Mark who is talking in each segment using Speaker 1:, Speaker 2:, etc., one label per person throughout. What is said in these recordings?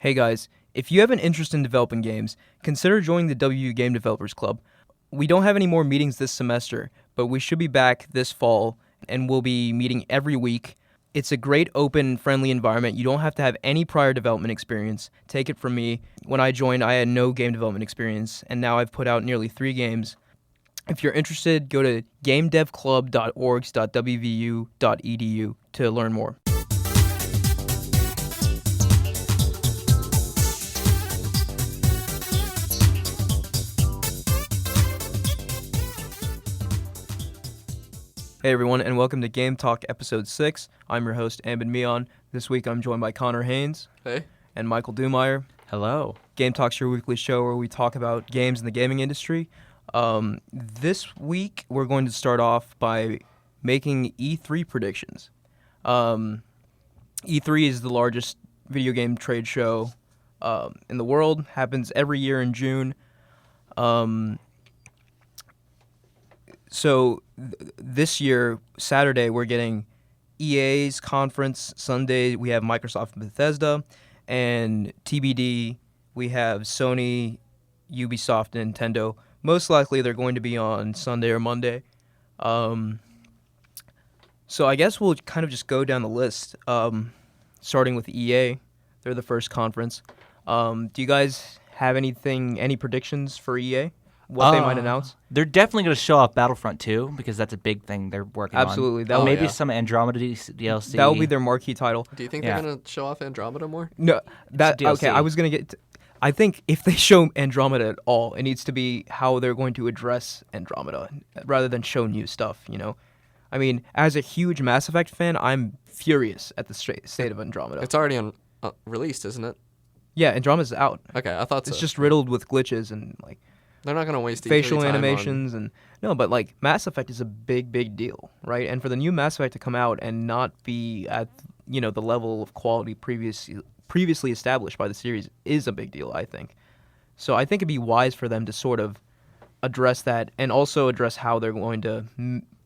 Speaker 1: Hey guys, if you have an interest in developing games, consider joining the WU Game Developers Club. We don't have any more meetings this semester, but we should be back this fall and we'll be meeting every week. It's a great, open, friendly environment. You don't have to have any prior development experience. Take it from me. When I joined, I had no game development experience, and now I've put out nearly 3 games. If you're interested, go to gamedevclub.org.wvu.edu to learn more. Hey everyone, and welcome to Game Talk Episode 6. I'm your host, Ambin Mion. This week I'm joined by Connor Haynes.
Speaker 2: Hey.
Speaker 1: And Michael Dumeier.
Speaker 3: Hello.
Speaker 1: Game Talk's your weekly show where we talk about games in the gaming industry. This week we're going to start off by making E3 predictions. E3 is the largest video game trade show in the world. Happens every year in June. So this year, Saturday, we're getting EA's conference. Sunday, we have Microsoft and Bethesda. And TBD, we have Sony, Ubisoft, and Nintendo. Most likely, they're going to be on Sunday or Monday. So I guess we'll kind of just go down the list, starting with EA. They're the first conference. Do you guys have any predictions for EA? What they might announce?
Speaker 3: They're definitely going to show off Battlefront 2 because that's a big thing they're working
Speaker 1: Absolutely.
Speaker 3: on. Maybe some Andromeda DLC.
Speaker 1: That will be their marquee title.
Speaker 2: Do you think they're going to show off Andromeda more?
Speaker 1: No. Okay, I was going to get... I think if they show Andromeda at all, it needs to be how they're going to address Andromeda rather than show new stuff, you know? I mean, as a huge Mass Effect fan, I'm furious at the state of Andromeda.
Speaker 2: It's already released, isn't it?
Speaker 1: Yeah, Andromeda's out.
Speaker 2: Okay, I thought so.
Speaker 1: It's just riddled with glitches and, like...
Speaker 2: They're not going to waste
Speaker 1: facial animations and no, but like Mass Effect is a big deal, right? And for the new Mass Effect to come out and not be at the level of quality previously established by the series is a big deal, I think. So I think it'd be wise for them to sort of address that and also address how they're going to,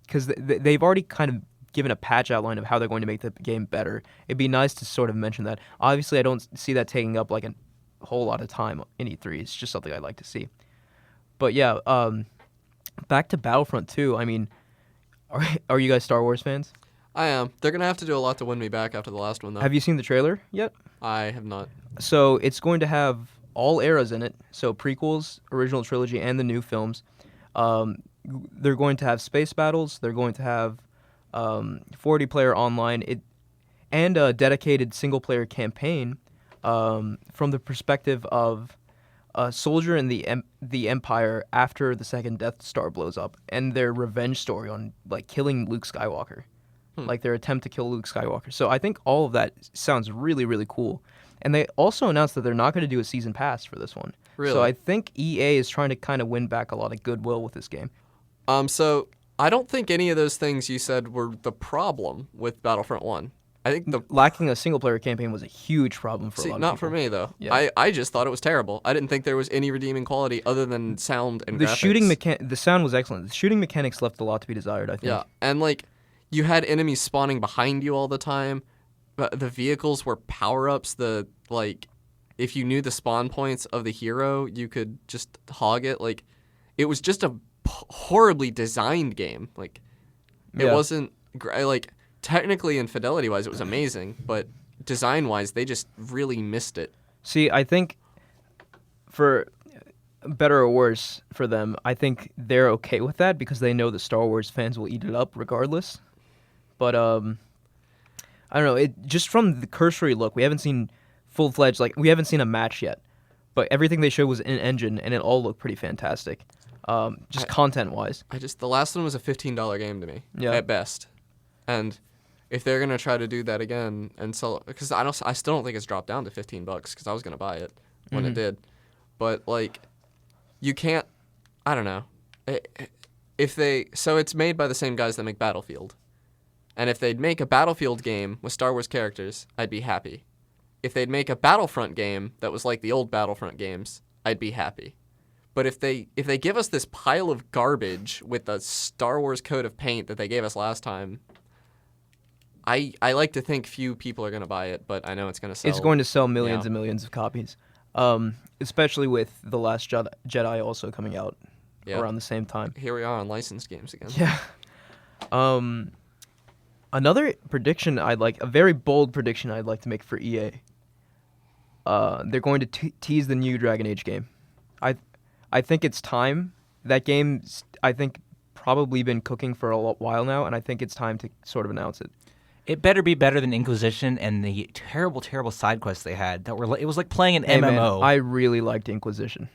Speaker 1: because they've already kind of given a patch outline of how they're going to make the game better. It'd be nice to sort of mention that. Obviously, I don't see that taking up like a whole lot of time in E3. It's just something I'd like to see. But yeah, back to Battlefront 2. I mean, are you guys Star Wars fans?
Speaker 2: I am. They're going to have to do a lot to win me back after the last one, though.
Speaker 1: Have you seen the trailer yet?
Speaker 2: I have not.
Speaker 1: So it's going to have all eras in it. So prequels, original trilogy, and the new films. They're going to have space battles. They're going to have 40-player online and a dedicated single-player campaign from the perspective of a soldier in the Empire after the second Death Star blows up, and their revenge story on like killing Luke Skywalker, like their attempt to kill Luke Skywalker. So I think all of that sounds really, really cool. And they also announced that they're not going to do a season pass for this one.
Speaker 2: Really?
Speaker 1: So I think EA is trying to kind of win back a lot of goodwill with this game.
Speaker 2: So I don't think any of those things you said were the problem with Battlefront 1. I think
Speaker 1: lacking a single-player campaign was a huge problem for a lot of people.
Speaker 2: Not for me, though.
Speaker 1: Yeah.
Speaker 2: I just thought it was terrible. I didn't think there was any redeeming quality other than sound and graphics.
Speaker 1: The sound was excellent. The shooting mechanics left a lot to be desired, I think.
Speaker 2: Yeah, and like you had enemies spawning behind you all the time. But the vehicles were power-ups. If you knew the spawn points of the hero, you could just hog it. Like, it was just a horribly designed game. Like, it wasn't technically and fidelity-wise, it was amazing, but design-wise, they just really missed it.
Speaker 1: See, I think for better or worse for them, I think they're okay with that because they know the Star Wars fans will eat it up regardless. But I don't know. Just from the cursory look, we haven't seen full-fledged, we haven't seen a match yet. But everything they showed was in engine, and it all looked pretty fantastic, content-wise.
Speaker 2: The last one was a $15 game to me, at best. And if they're going to try to do that again and sell it, because I still don't think it's dropped down to $15 because I was going to buy it when it did. But, you can't, I don't know. So it's made by the same guys that make Battlefield. And if they'd make a Battlefield game with Star Wars characters, I'd be happy. If they'd make a Battlefront game that was like the old Battlefront games, I'd be happy. But if they give us this pile of garbage with the Star Wars coat of paint that they gave us last time, I like to think few people are going to buy it, but I know it's going to sell.
Speaker 1: It's going to sell millions
Speaker 2: Yeah.
Speaker 1: and millions of copies, especially with The Last Jedi also coming out
Speaker 2: Yeah.
Speaker 1: around the same time.
Speaker 2: Here we are on licensed games again.
Speaker 1: Yeah. Another prediction a very bold prediction I'd like to make for EA. They're going to tease the new Dragon Age game. I think it's time. That game's, I think, probably been cooking for a while now, and I think it's time to sort of announce it.
Speaker 3: It better be better than Inquisition and the terrible, terrible side quests they had. It was like playing an
Speaker 1: Hey, man,
Speaker 3: MMO.
Speaker 1: I really liked Inquisition.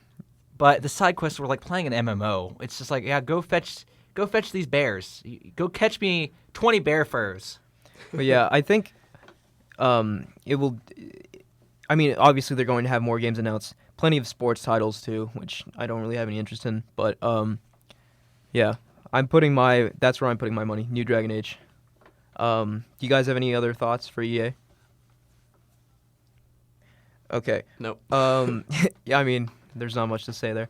Speaker 3: But the side quests were like playing an MMO. It's just like, yeah, go fetch these bears. Go catch me 20 bear furs.
Speaker 1: But yeah, I think it will. I mean, obviously they're going to have more games announced. Plenty of sports titles too, which I don't really have any interest in. But yeah, that's where I'm putting my money. New Dragon Age. Do you guys have any other thoughts for EA? Okay.
Speaker 2: Nope.
Speaker 1: Yeah, I mean, there's not much to say there.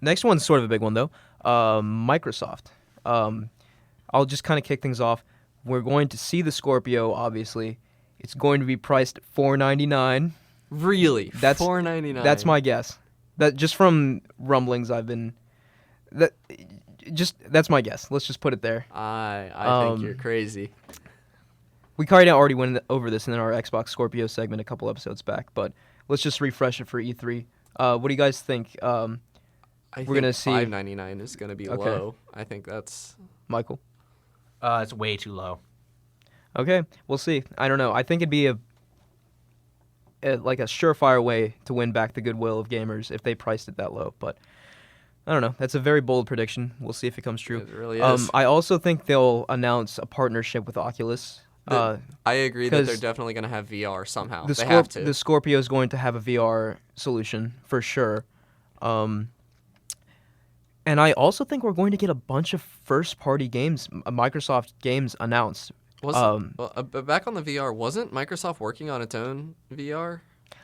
Speaker 1: Next one's sort of a big one though. Microsoft. I'll just kind of kick things off. We're going to see the Scorpio. Obviously, it's going to be priced at $499.
Speaker 2: Really?
Speaker 1: That's
Speaker 2: $499.
Speaker 1: That's my guess. That just from rumblings that's my guess. Let's just put it there.
Speaker 2: I think you're crazy.
Speaker 1: We kind of already went over this in our Xbox Scorpio segment a couple episodes back, but let's just refresh it for E3. What do you guys think?
Speaker 2: I
Speaker 1: we're
Speaker 2: think
Speaker 1: gonna see
Speaker 2: $599 is gonna be
Speaker 1: Okay.
Speaker 2: low. I think that's.
Speaker 1: Michael.
Speaker 3: It's way too low.
Speaker 1: Okay, we'll see. I don't know. I think it'd be a surefire way to win back the goodwill of gamers if they priced it that low. But I don't know. That's a very bold prediction. We'll see if it comes true.
Speaker 2: It really is.
Speaker 1: I also think they'll announce a partnership with Oculus.
Speaker 2: I agree that they're
Speaker 1: 'cause
Speaker 2: definitely gonna have VR somehow.
Speaker 1: The
Speaker 2: They have to.
Speaker 1: The Scorpio is going to have a VR solution for sure. And I also think we're going to get a bunch of first-party games, Microsoft games announced.
Speaker 2: Back on the VR, wasn't Microsoft working on its own VR?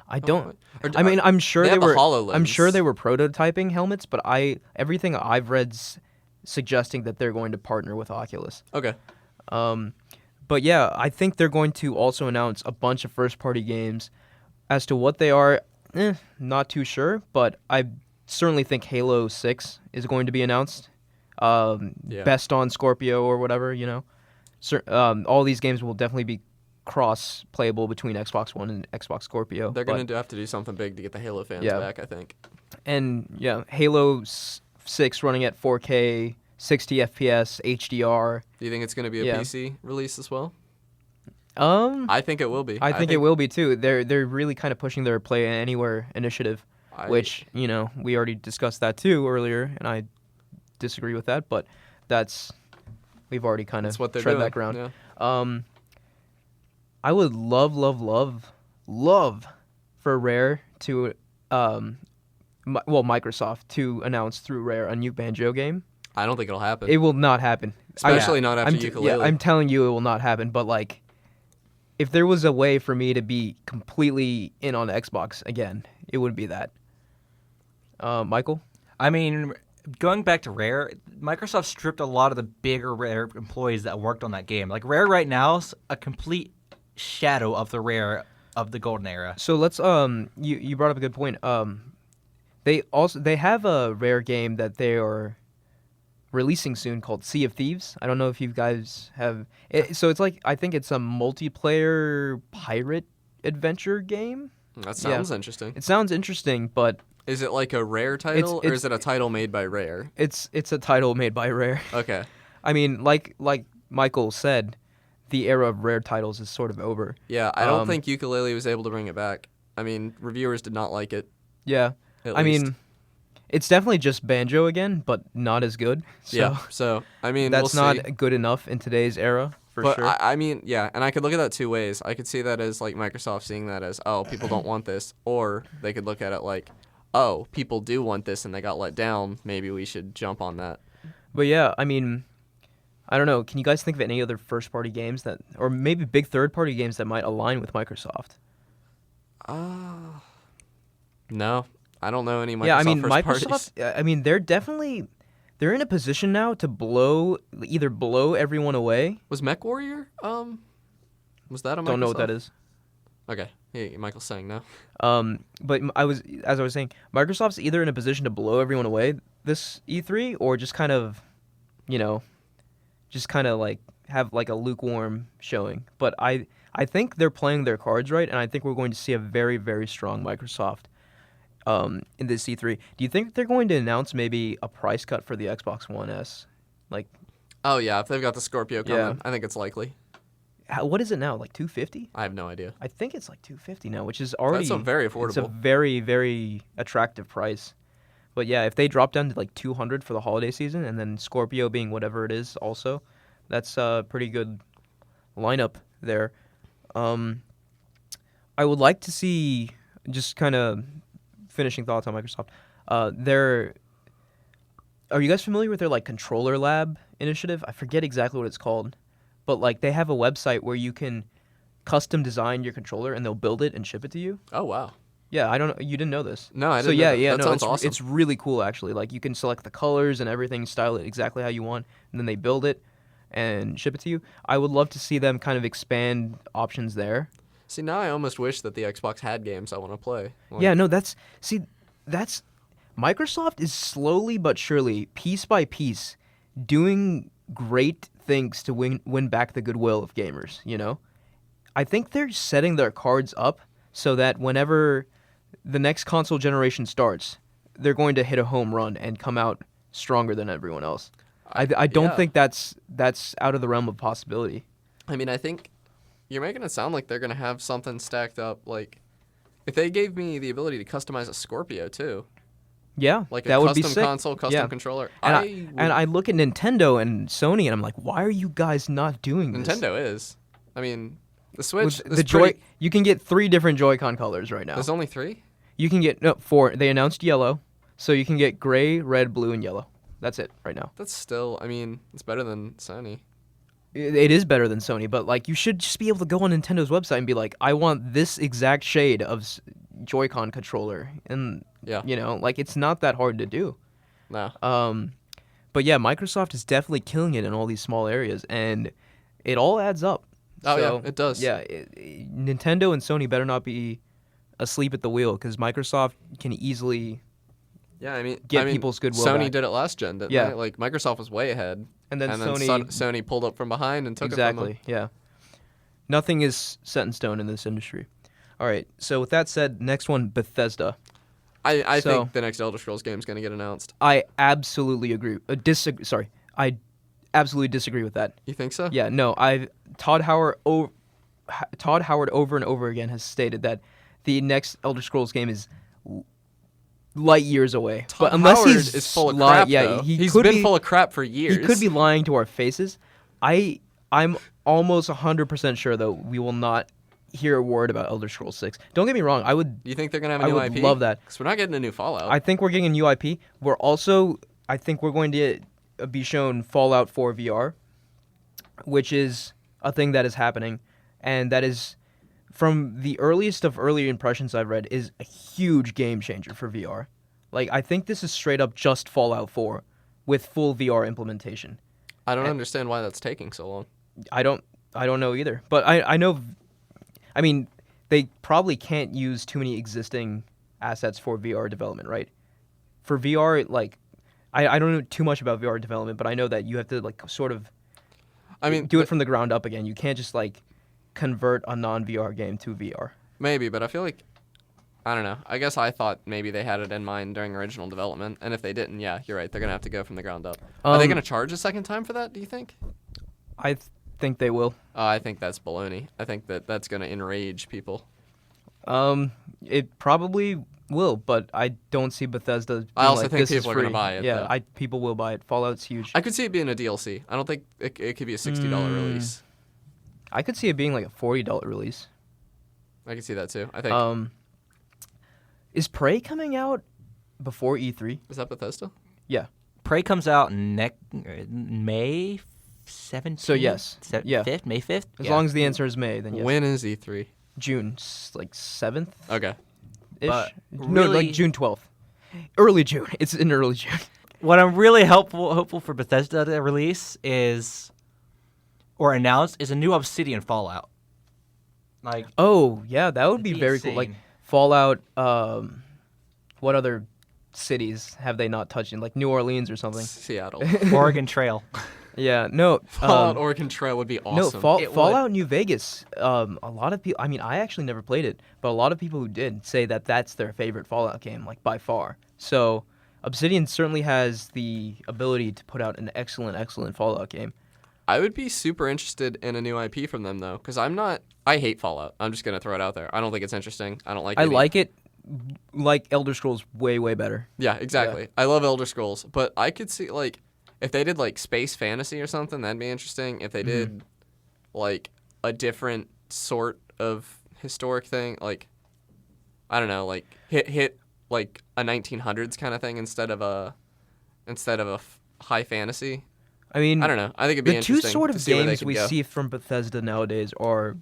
Speaker 1: I don't.
Speaker 2: Or-
Speaker 1: I mean, I'm sure
Speaker 2: they
Speaker 1: they
Speaker 2: have the
Speaker 1: were.
Speaker 2: HoloLens.
Speaker 1: I'm sure they were prototyping helmets, but everything I've read suggesting that they're going to partner with Oculus.
Speaker 2: Okay.
Speaker 1: But yeah, I think they're going to also announce a bunch of first-party games. As to what they are, not too sure, but I certainly think Halo 6 is going to be announced. Best on Scorpio or whatever, you know. All these games will definitely be cross-playable between Xbox One and Xbox Scorpio.
Speaker 2: They're going to have to do something big to get the Halo fans
Speaker 1: Yeah.
Speaker 2: back, I think.
Speaker 1: And yeah, Halo 6 running at 4K, 60 FPS, HDR.
Speaker 2: Do you think it's going to be a
Speaker 1: Yeah.
Speaker 2: PC release as well?
Speaker 1: I
Speaker 2: I think it will be.
Speaker 1: I think it will be too. They're really kind of pushing their Play Anywhere initiative, which, you know, we already discussed that too earlier, and I disagree with that, but we've already kind
Speaker 2: That's
Speaker 1: of
Speaker 2: what they're
Speaker 1: tread
Speaker 2: doing.
Speaker 1: that ground.
Speaker 2: Yeah.
Speaker 1: I would love for Rare to Microsoft to announce through Rare a new Banjo game.
Speaker 2: I don't think it'll happen.
Speaker 1: It will not happen.
Speaker 2: Especially not after Ukulele.
Speaker 1: Yeah, I'm telling you, it will not happen. But like, if there was a way for me to be completely in on Xbox again, it would be that. Michael?
Speaker 3: I mean, going back to Rare, Microsoft stripped a lot of the bigger Rare employees that worked on that game. Like, Rare right now is a complete shadow of the Rare of the golden era.
Speaker 1: So let's you brought up a good point. They have a Rare game that they are releasing soon called Sea of Thieves. I don't know if you guys have it. So it's like, I think it's a multiplayer pirate adventure game.
Speaker 2: That sounds interesting.
Speaker 1: It sounds interesting, but
Speaker 2: Is it like a Rare title, or is it a title made by Rare?
Speaker 1: it's a title made by Rare.
Speaker 2: Okay.
Speaker 1: I mean, like Michael said, the era of Rare titles is sort of over.
Speaker 2: Yeah, I don't think Ukulele was able to bring it back. I mean, reviewers did not like it.
Speaker 1: Yeah.
Speaker 2: At
Speaker 1: I
Speaker 2: least.
Speaker 1: mean, it's definitely just Banjo again, but not as good. So
Speaker 2: Yeah. So, I mean,
Speaker 1: that's
Speaker 2: we'll
Speaker 1: not
Speaker 2: see.
Speaker 1: good enough in today's era, for
Speaker 2: But
Speaker 1: sure.
Speaker 2: I mean, yeah, and I could look at that two ways. I could see that as like Microsoft seeing that as, oh, people don't want this, or they could look at it like, oh, people do want this and they got let down. Maybe we should jump on that.
Speaker 1: But yeah, I mean, I don't know. Can you guys think of any other first-party games or maybe big third-party games that might align with Microsoft?
Speaker 2: No, I don't know any Microsoft
Speaker 1: Yeah, I mean,
Speaker 2: first
Speaker 1: Microsoft.
Speaker 2: parties.
Speaker 1: I mean, they're in a position now to either blow everyone away.
Speaker 2: Was MechWarrior Was that a Microsoft?
Speaker 1: Don't know what that is.
Speaker 2: Okay. Hey, Michael's saying no.
Speaker 1: But as I was saying, Microsoft's either in a position to blow everyone away this E3 or just kind of, like have like a lukewarm showing. But I think they're playing their cards right, and I think we're going to see a very, very strong Microsoft in this E3. Do you think they're going to announce maybe a price cut for the Xbox One S? Like,
Speaker 2: Oh, yeah. If they've got the Scorpio coming,
Speaker 1: Yeah.
Speaker 2: I think it's likely.
Speaker 1: what is it now? Like $250?
Speaker 2: I have no idea.
Speaker 1: I think it's like $250 now, which is already
Speaker 2: That's very
Speaker 1: It's a
Speaker 2: affordable.
Speaker 1: very, very attractive price. But yeah, if they drop down to like $200 for the holiday season, and then Scorpio being whatever it is, also, that's a pretty good lineup there. I would like to see, just kind of finishing thoughts on Microsoft. Are you guys familiar with their like controller lab initiative? I forget exactly what it's called, but like they have a website where you can custom design your controller and they'll build it and ship it to you.
Speaker 2: Oh, wow.
Speaker 1: Yeah, I don't know. You didn't know this.
Speaker 2: No, I
Speaker 1: So
Speaker 2: didn't
Speaker 1: yeah,
Speaker 2: know that.
Speaker 1: yeah,
Speaker 2: That
Speaker 1: no,
Speaker 2: sounds
Speaker 1: it's
Speaker 2: awesome.
Speaker 1: it's really cool actually. Like you can select the colors and everything, style it exactly how you want, and then they build it and ship it to you. I would love to see them kind of expand options there.
Speaker 2: See, now I almost wish that the Xbox had games I want to play. Like,
Speaker 1: Yeah, no, that's Microsoft is slowly but surely, piece by piece, doing great things to win back the goodwill of gamers, I think they're setting their cards up so that whenever the next console generation starts, they're going to hit a home run and come out stronger than everyone else. I don't
Speaker 2: yeah.
Speaker 1: think that's out of the realm of possibility.
Speaker 2: I mean, I think you're making it sound like they're going to have something stacked up. Like, if they gave me the ability to customize a Scorpio, too.
Speaker 1: Yeah,
Speaker 2: Like
Speaker 1: that
Speaker 2: a
Speaker 1: would be
Speaker 2: custom
Speaker 1: sick.
Speaker 2: console, custom
Speaker 1: Yeah.
Speaker 2: controller.
Speaker 1: And I look at Nintendo and Sony, and I'm like, why are you guys not doing this?
Speaker 2: Nintendo is. I mean, the Switch
Speaker 1: With
Speaker 2: is
Speaker 1: the
Speaker 2: pretty...
Speaker 1: you can get 3 different Joy-Con colors right now.
Speaker 2: There's only 3?
Speaker 1: You can get 4. They announced yellow, so you can get gray, red, blue, and yellow. That's it right now.
Speaker 2: That's still... I mean, it's better than Sony.
Speaker 1: It is better than Sony, but like you should just be able to go on Nintendo's website and be like, I want this exact shade of Joy-Con controller, and
Speaker 2: Yeah.
Speaker 1: like it's not that hard to do.
Speaker 2: No.
Speaker 1: But yeah, Microsoft is definitely killing it in all these small areas, and it all adds up.
Speaker 2: Oh,
Speaker 1: So,
Speaker 2: yeah, it does.
Speaker 1: Yeah, Nintendo and Sony better not be asleep at the wheel because Microsoft can easily
Speaker 2: Yeah, I mean...
Speaker 1: people's goodwill
Speaker 2: Sony
Speaker 1: back.
Speaker 2: did it last gen, didn't
Speaker 1: Yeah.
Speaker 2: they? Like, Microsoft was way ahead.
Speaker 1: And then
Speaker 2: Sony pulled up from behind and took it from them.
Speaker 1: exactly, yeah. Nothing is set in stone in this industry. All right, so with that said, next one, Bethesda.
Speaker 2: I
Speaker 1: So-
Speaker 2: think the next Elder Scrolls game is going to get announced.
Speaker 1: I absolutely agree. I absolutely disagree with that.
Speaker 2: You think so?
Speaker 1: Yeah, no, Todd Howard over and over again has stated that the next Elder Scrolls game is light years away.
Speaker 2: Todd
Speaker 1: But unless
Speaker 2: Howard
Speaker 1: he's
Speaker 2: is full of crap,
Speaker 1: yeah,
Speaker 2: though.
Speaker 1: he's
Speaker 2: He's
Speaker 1: could
Speaker 2: been
Speaker 1: be,
Speaker 2: full of crap for years.
Speaker 1: He could be lying to our faces. I'm almost 100% sure though we will not hear a word about Elder Scrolls 6. Don't get me wrong, I would
Speaker 2: You think they're going to have a
Speaker 1: I
Speaker 2: new
Speaker 1: would
Speaker 2: IP?
Speaker 1: love that.
Speaker 2: Because we're not getting a new Fallout.
Speaker 1: I think we're getting a new IP. I think we're going to be shown Fallout 4 VR, which is a thing that is happening, and that is, from the earliest of early impressions I've read, is a huge game changer for VR. Like, I think this is straight up just Fallout 4 with full VR implementation.
Speaker 2: I don't understand why that's taking so long.
Speaker 1: I don't know either, but I know. I mean, they probably can't use too many existing assets for VR development, right? For VR, like, I don't know too much about VR development, but I know that you have to like sort of do it from the ground up again. You can't just like convert a non-VR game to VR.
Speaker 2: Maybe, but I feel like, I don't know. I guess I thought maybe they had it in mind during original development, and if they didn't, yeah, you're right. They're going to have to go from the ground up. Are they going to charge a second time for that, do you think?
Speaker 1: I think they will.
Speaker 2: I think that's baloney. I think that's going to enrage people.
Speaker 1: It probably will, but I don't see Bethesda being
Speaker 2: I also
Speaker 1: like,
Speaker 2: think
Speaker 1: this is
Speaker 2: people are gonna
Speaker 1: free.
Speaker 2: buy it,
Speaker 1: Yeah,
Speaker 2: though.
Speaker 1: people will buy it. Fallout's huge.
Speaker 2: I could see it being a DLC. I don't think it could be a $60 release.
Speaker 1: I could see it being like a $40 release.
Speaker 2: I could see that too. I think.
Speaker 1: Is Prey coming out before E3?
Speaker 2: Is that Bethesda?
Speaker 1: Yeah.
Speaker 3: Prey comes out May 17th.
Speaker 1: So yes. Yeah.
Speaker 3: 5th, May 5th.
Speaker 1: As long as the answer is May, then yes.
Speaker 2: When is E3?
Speaker 1: June, like 7th
Speaker 2: Okay.
Speaker 1: ish.
Speaker 3: But
Speaker 1: No,
Speaker 3: really-
Speaker 1: like June 12th. Early June. It's in early June.
Speaker 3: What I'm really hopeful for Bethesda to release is, or announce, is a new Obsidian Fallout. Like,
Speaker 1: Oh yeah, that would
Speaker 3: it'd
Speaker 1: be very cool. Like
Speaker 3: insane.
Speaker 1: Fallout. What other cities have they not touched in? Like New Orleans or something.
Speaker 2: Seattle.
Speaker 3: Oregon Trail.
Speaker 1: Yeah. No.
Speaker 2: Fallout Oregon Trail would be
Speaker 1: No,
Speaker 2: awesome.
Speaker 3: It would.
Speaker 1: Fallout New Vegas. A lot of people. I mean, I actually never played it, but a lot of people who did say that that's their favorite Fallout game, like by far. So, Obsidian certainly has the ability to put out an excellent, excellent Fallout game.
Speaker 2: I would be super interested in a new IP from them though, because I hate Fallout. I'm just gonna throw it out there. I don't think it's interesting. I don't like.
Speaker 1: I
Speaker 2: any-
Speaker 1: like it, like Elder Scrolls, way, way better.
Speaker 2: Yeah, exactly. I love Elder Scrolls, but I could see like if they did like space fantasy or something, that'd be interesting. If they did like a different sort of historic thing, like I don't know, like hit like a 1900s kind of thing instead of a high fantasy.
Speaker 1: I mean,
Speaker 2: I don't know. I think it'd be
Speaker 1: the two
Speaker 2: interesting
Speaker 1: sort
Speaker 2: to
Speaker 1: of
Speaker 2: see where they
Speaker 1: games
Speaker 2: could
Speaker 1: we
Speaker 2: go.
Speaker 1: see from Bethesda nowadays are,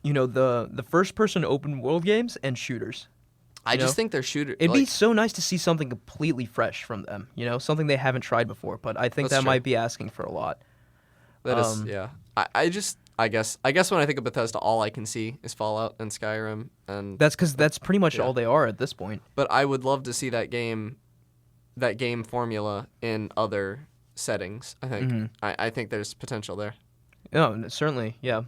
Speaker 1: the first-person open-world games and shooters.
Speaker 2: I
Speaker 1: you
Speaker 2: just
Speaker 1: know?
Speaker 2: think they're shooter.
Speaker 1: It'd
Speaker 2: like,
Speaker 1: be so nice to see something completely fresh from them, something they haven't tried before. But I think
Speaker 2: That's
Speaker 1: that
Speaker 2: true.
Speaker 1: might be asking for a lot.
Speaker 2: That is,
Speaker 1: Um,
Speaker 2: yeah. I guess when I think of Bethesda, all I can see is Fallout and Skyrim, and
Speaker 1: That's because that's pretty much
Speaker 2: Yeah.
Speaker 1: all they are at this point.
Speaker 2: but I would love to see that game formula in other settings. I think
Speaker 1: Mhm.
Speaker 2: I think there's potential there.
Speaker 1: No, certainly, yeah.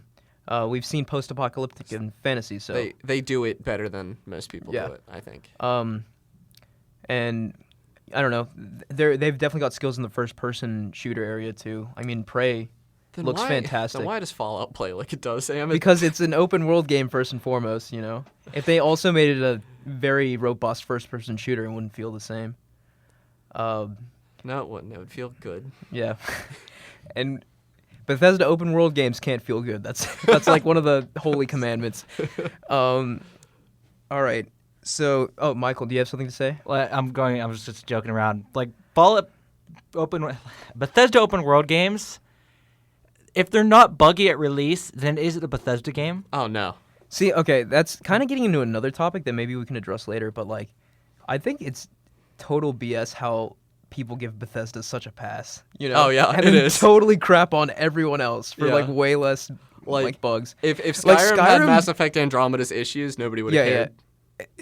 Speaker 1: We've seen post-apocalyptic and fantasy, so
Speaker 2: They do it better than most people
Speaker 1: Yeah.
Speaker 2: do it. I think.
Speaker 1: And I don't know, they've definitely got skills in the first-person shooter area too. I mean, Prey
Speaker 2: Then
Speaker 1: looks
Speaker 2: why,
Speaker 1: fantastic.
Speaker 2: Then why does Fallout play like it does, Sam?
Speaker 1: Because it's an open-world game first and foremost. If they also made it a very robust first-person shooter, it wouldn't feel the same.
Speaker 2: No, it wouldn't. It would feel good.
Speaker 1: Yeah, and Bethesda open-world games can't feel good. That's like one of the holy commandments. All right. So, Michael, do you have something to say?
Speaker 3: Well, I was just joking around. Like Bethesda open world games, if they're not buggy at release, then is it a Bethesda game?
Speaker 2: Oh no.
Speaker 1: See, okay, that's kind of getting into another topic that maybe we can address later, but like, I think it's total BS how people give Bethesda such a pass.
Speaker 2: Oh, yeah,
Speaker 1: and
Speaker 2: it
Speaker 1: then
Speaker 2: is.
Speaker 1: totally crap on everyone else for
Speaker 2: Yeah.
Speaker 1: like way less
Speaker 2: Like,
Speaker 1: bugs.
Speaker 2: If Skyrim,
Speaker 1: Like,
Speaker 2: had
Speaker 1: Skyrim-
Speaker 2: Mass Effect Andromeda's issues, nobody would have cared.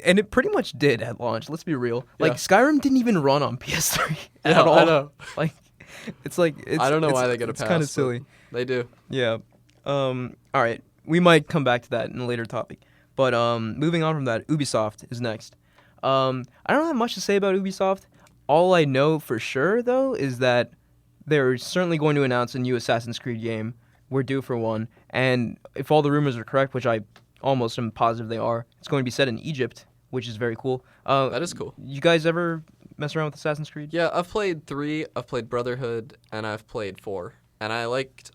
Speaker 1: And it pretty much did at launch. Let's be real. Like
Speaker 2: Yeah.
Speaker 1: Skyrim didn't even run on PS3 at
Speaker 2: Yeah,
Speaker 1: all.
Speaker 2: I know.
Speaker 1: Like, it's like
Speaker 2: I don't know why they get a
Speaker 1: It's
Speaker 2: pass.
Speaker 1: kind of
Speaker 2: but
Speaker 1: silly.
Speaker 2: They do.
Speaker 1: Yeah. All right. We might come back to that in a later topic. But moving on from that, Ubisoft is next. I don't have much to say about Ubisoft. All I know for sure, though, is that they're certainly going to announce a new Assassin's Creed game. We're due for one. And if all the rumors are correct, which I almost am positive they are, it's going to be set in Egypt, which is very cool.
Speaker 2: That is cool.
Speaker 1: You guys ever mess around with Assassin's Creed?
Speaker 2: Yeah, I've played 3, I've played Brotherhood, and I've played 4. And I liked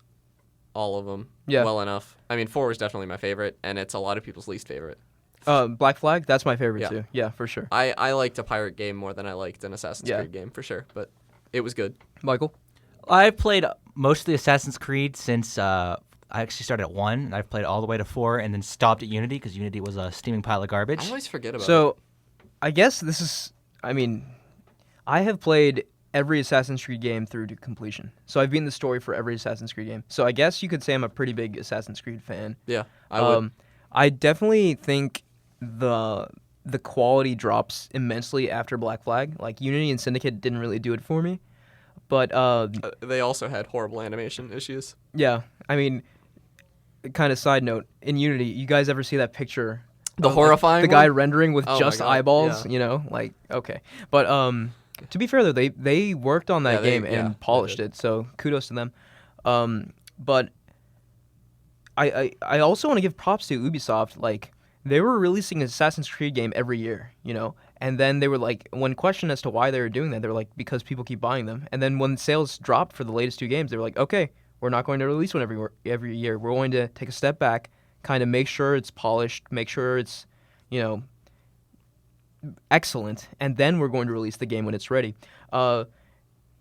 Speaker 2: all of them well enough. I mean, 4 was definitely my favorite, and it's a lot of people's least favorite.
Speaker 1: Black Flag, that's my favorite
Speaker 2: Yeah.
Speaker 1: too. Yeah, for sure.
Speaker 2: I liked a pirate game more than I liked an Assassin's
Speaker 1: Yeah.
Speaker 2: Creed game, for sure. But it was good.
Speaker 1: Michael?
Speaker 3: I've played most of the Assassin's Creed since I actually started at 1, and I've played all the way to 4, and then stopped at Unity because Unity was a steaming pile of garbage.
Speaker 2: I always forget about it.
Speaker 1: So, I guess this is, I have played every Assassin's Creed game through to completion. So I've beaten the story for every Assassin's Creed game. So I guess you could say I'm a pretty big Assassin's Creed fan.
Speaker 2: Yeah, I would.
Speaker 1: I definitely think the quality drops immensely after Black Flag. Like Unity and Syndicate didn't really do it for me. But
Speaker 2: They also had horrible animation issues.
Speaker 1: yeah, kind of side note, in Unity, you guys ever see that picture?
Speaker 2: The
Speaker 1: of,
Speaker 2: horrifying
Speaker 1: the guy
Speaker 2: one?
Speaker 1: rendering with
Speaker 2: Oh my
Speaker 1: just
Speaker 2: God,
Speaker 1: eyeballs,
Speaker 2: yeah.
Speaker 1: Okay. But to be fair though, they worked on that
Speaker 2: Yeah, they-
Speaker 1: game
Speaker 2: yeah,
Speaker 1: and
Speaker 2: they
Speaker 1: polished
Speaker 2: did.
Speaker 1: it, so kudos to them. But I also want to give props to Ubisoft. Like they were releasing an Assassin's Creed game every year, and then they were like, when questioned as to why they were doing that, they were like, because people keep buying them. And then when sales dropped for the latest 2 games, they were like, okay, we're not going to release one every year. We're going to take a step back, kind of make sure it's polished, make sure it's, excellent, and then we're going to release the game when it's ready. An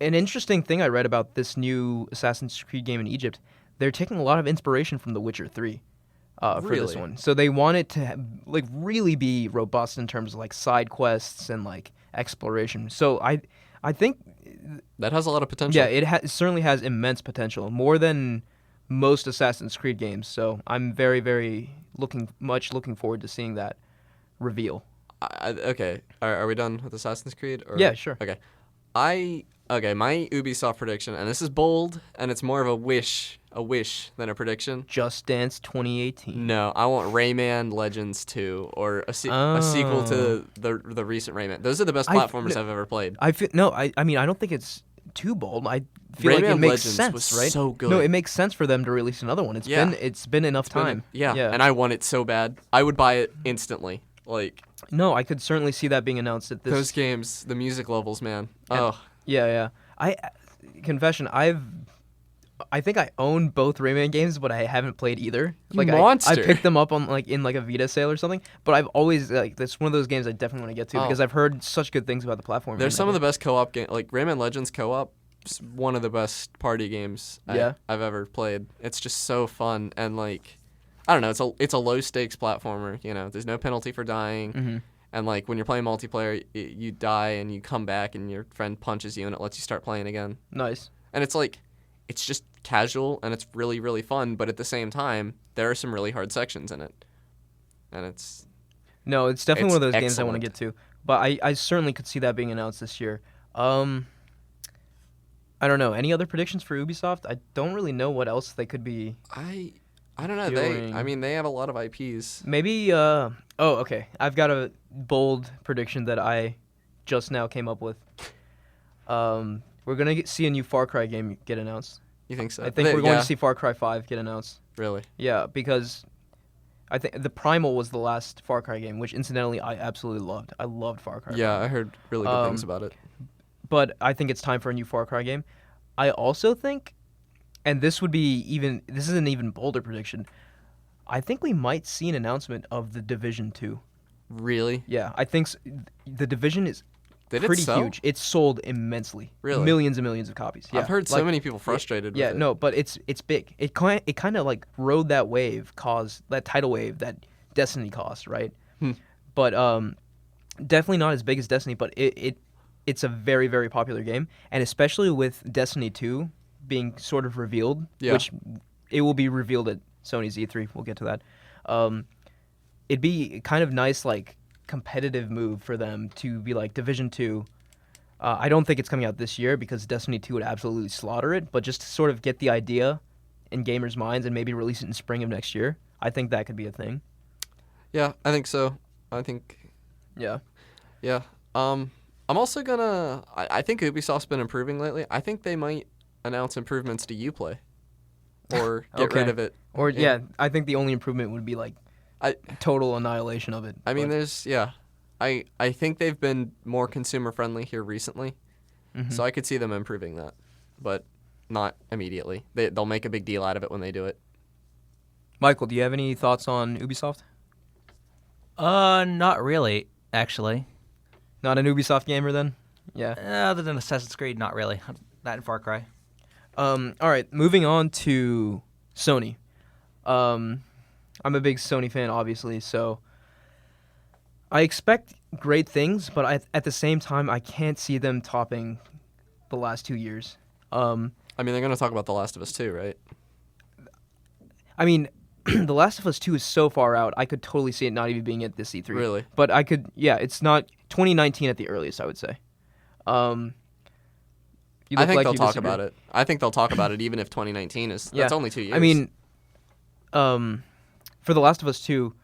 Speaker 1: interesting thing I read about this new Assassin's Creed game in Egypt, they're taking a lot of inspiration from The Witcher 3 for this
Speaker 2: Really?
Speaker 1: one. So they want it to really be robust in terms of like side quests and like exploration. So I think
Speaker 2: That has a lot of potential.
Speaker 1: yeah, it certainly has immense potential, more than most Assassin's Creed games. So I'm very, very looking forward to seeing that reveal.
Speaker 2: Okay, are we done with Assassin's Creed? Or?
Speaker 1: Yeah, sure.
Speaker 2: Okay, my Ubisoft prediction, and this is bold, and it's more of a wish than a prediction.
Speaker 1: Just Dance 2018.
Speaker 2: No, I want Rayman Legends 2 or a sequel to the recent Rayman. Those are the best platformers I've ever played.
Speaker 1: I mean, I don't think it's too bold. I feel like
Speaker 2: Rayman
Speaker 1: it makes
Speaker 2: Legends
Speaker 1: sense,
Speaker 2: was
Speaker 1: right?
Speaker 2: so good.
Speaker 1: No, it makes sense for them to release another one. It's been enough time.
Speaker 2: Yeah, and I want it so bad. I would buy it instantly. Like,
Speaker 1: no, I could certainly see that being announced at this.
Speaker 2: those games, the music levels, man.
Speaker 1: Yeah. Confession, I think I own both Rayman games, but I haven't played either.
Speaker 2: You
Speaker 1: I
Speaker 2: monster.
Speaker 1: picked them up on in a Vita sale or something. But I've always that's one of those games I definitely want to get to because I've heard such good things about the platform.
Speaker 2: There's some of the best co-op games, like Rayman Legends co-op. One of the best party games I've ever played. It's just so fun and like, I don't know. It's a low stakes platformer. You know, there's no penalty for dying.
Speaker 1: Mm-hmm.
Speaker 2: And like when you're playing multiplayer, you die and you come back and your friend punches you and it lets you start playing again.
Speaker 1: Nice.
Speaker 2: And it's like, it's just casual and it's really, really fun. But at the same time, there are some really hard sections in it. And it's
Speaker 1: definitely one of those games I want
Speaker 2: excellent.
Speaker 1: to get to. But I certainly could see that being announced this year. I don't know. Any other predictions for Ubisoft? I don't really know what else they could be.
Speaker 2: I don't know.
Speaker 1: doing.
Speaker 2: They have a lot of IPs.
Speaker 1: Maybe. Okay. I've got a bold prediction that I just now came up with. We're gonna see a new Far Cry game get announced.
Speaker 2: You think so?
Speaker 1: I think we're going to see Far Cry 5 get announced.
Speaker 2: Really?
Speaker 1: Yeah, because I think the Primal was the last Far Cry game, which incidentally I absolutely loved. I loved Far Cry.
Speaker 2: Yeah,
Speaker 1: 5.
Speaker 2: I heard really good things about it.
Speaker 1: But I think it's time for a new Far Cry game. I also think, and this is an even bolder prediction, I think we might see an announcement of the Division 2.
Speaker 2: Really?
Speaker 1: Yeah, I think the Division is
Speaker 2: Did it
Speaker 1: pretty
Speaker 2: sell?
Speaker 1: huge. It sold immensely.
Speaker 2: Really?
Speaker 1: Millions and millions of copies. Yeah.
Speaker 2: I've heard so many people frustrated with it.
Speaker 1: No, but it's big. It kind of like rode that wave, caused that tidal wave that Destiny caused, right? But definitely not as big as Destiny, but it's a very, very popular game, and especially with Destiny 2 being sort of revealed, which it will be revealed at Sony's E3. We'll get to that. It'd be kind of nice, like, competitive move for them to be like Division 2. I don't think it's coming out this year because Destiny 2 would absolutely slaughter it, but just to sort of get the idea in gamers' minds and maybe release it in spring of next year, I think that could be a thing.
Speaker 2: Yeah, I think so. Yeah. I'm also gonna. I think Ubisoft's been improving lately. I think they might announce improvements to Uplay, or get rid of it.
Speaker 1: Or I think the only improvement would be like total annihilation of it.
Speaker 2: I mean, I think they've been more consumer friendly here recently, so I could see them improving that, but not immediately. They'll make a big deal out of it when they do it.
Speaker 1: Michael, do you have any thoughts on Ubisoft?
Speaker 3: Not really, actually.
Speaker 1: Not an Ubisoft gamer then? Yeah.
Speaker 3: Other than Assassin's Creed, not really. That and Far Cry.
Speaker 1: All right, moving on to Sony. I'm a big Sony fan, obviously, so I expect great things, but at the same time, I can't see them topping the last 2 years.
Speaker 2: I mean, they're going to talk about The Last of Us 2, right?
Speaker 1: I mean, The Last of Us 2 is so far out, I could totally see it not even being at this E3.
Speaker 2: Really?
Speaker 1: But it's not 2019 at the earliest, I would say.
Speaker 2: I think they'll talk about it. I think they'll talk about it even if 2019 is. That's only 2 years.
Speaker 1: I mean, for The Last of Us 2,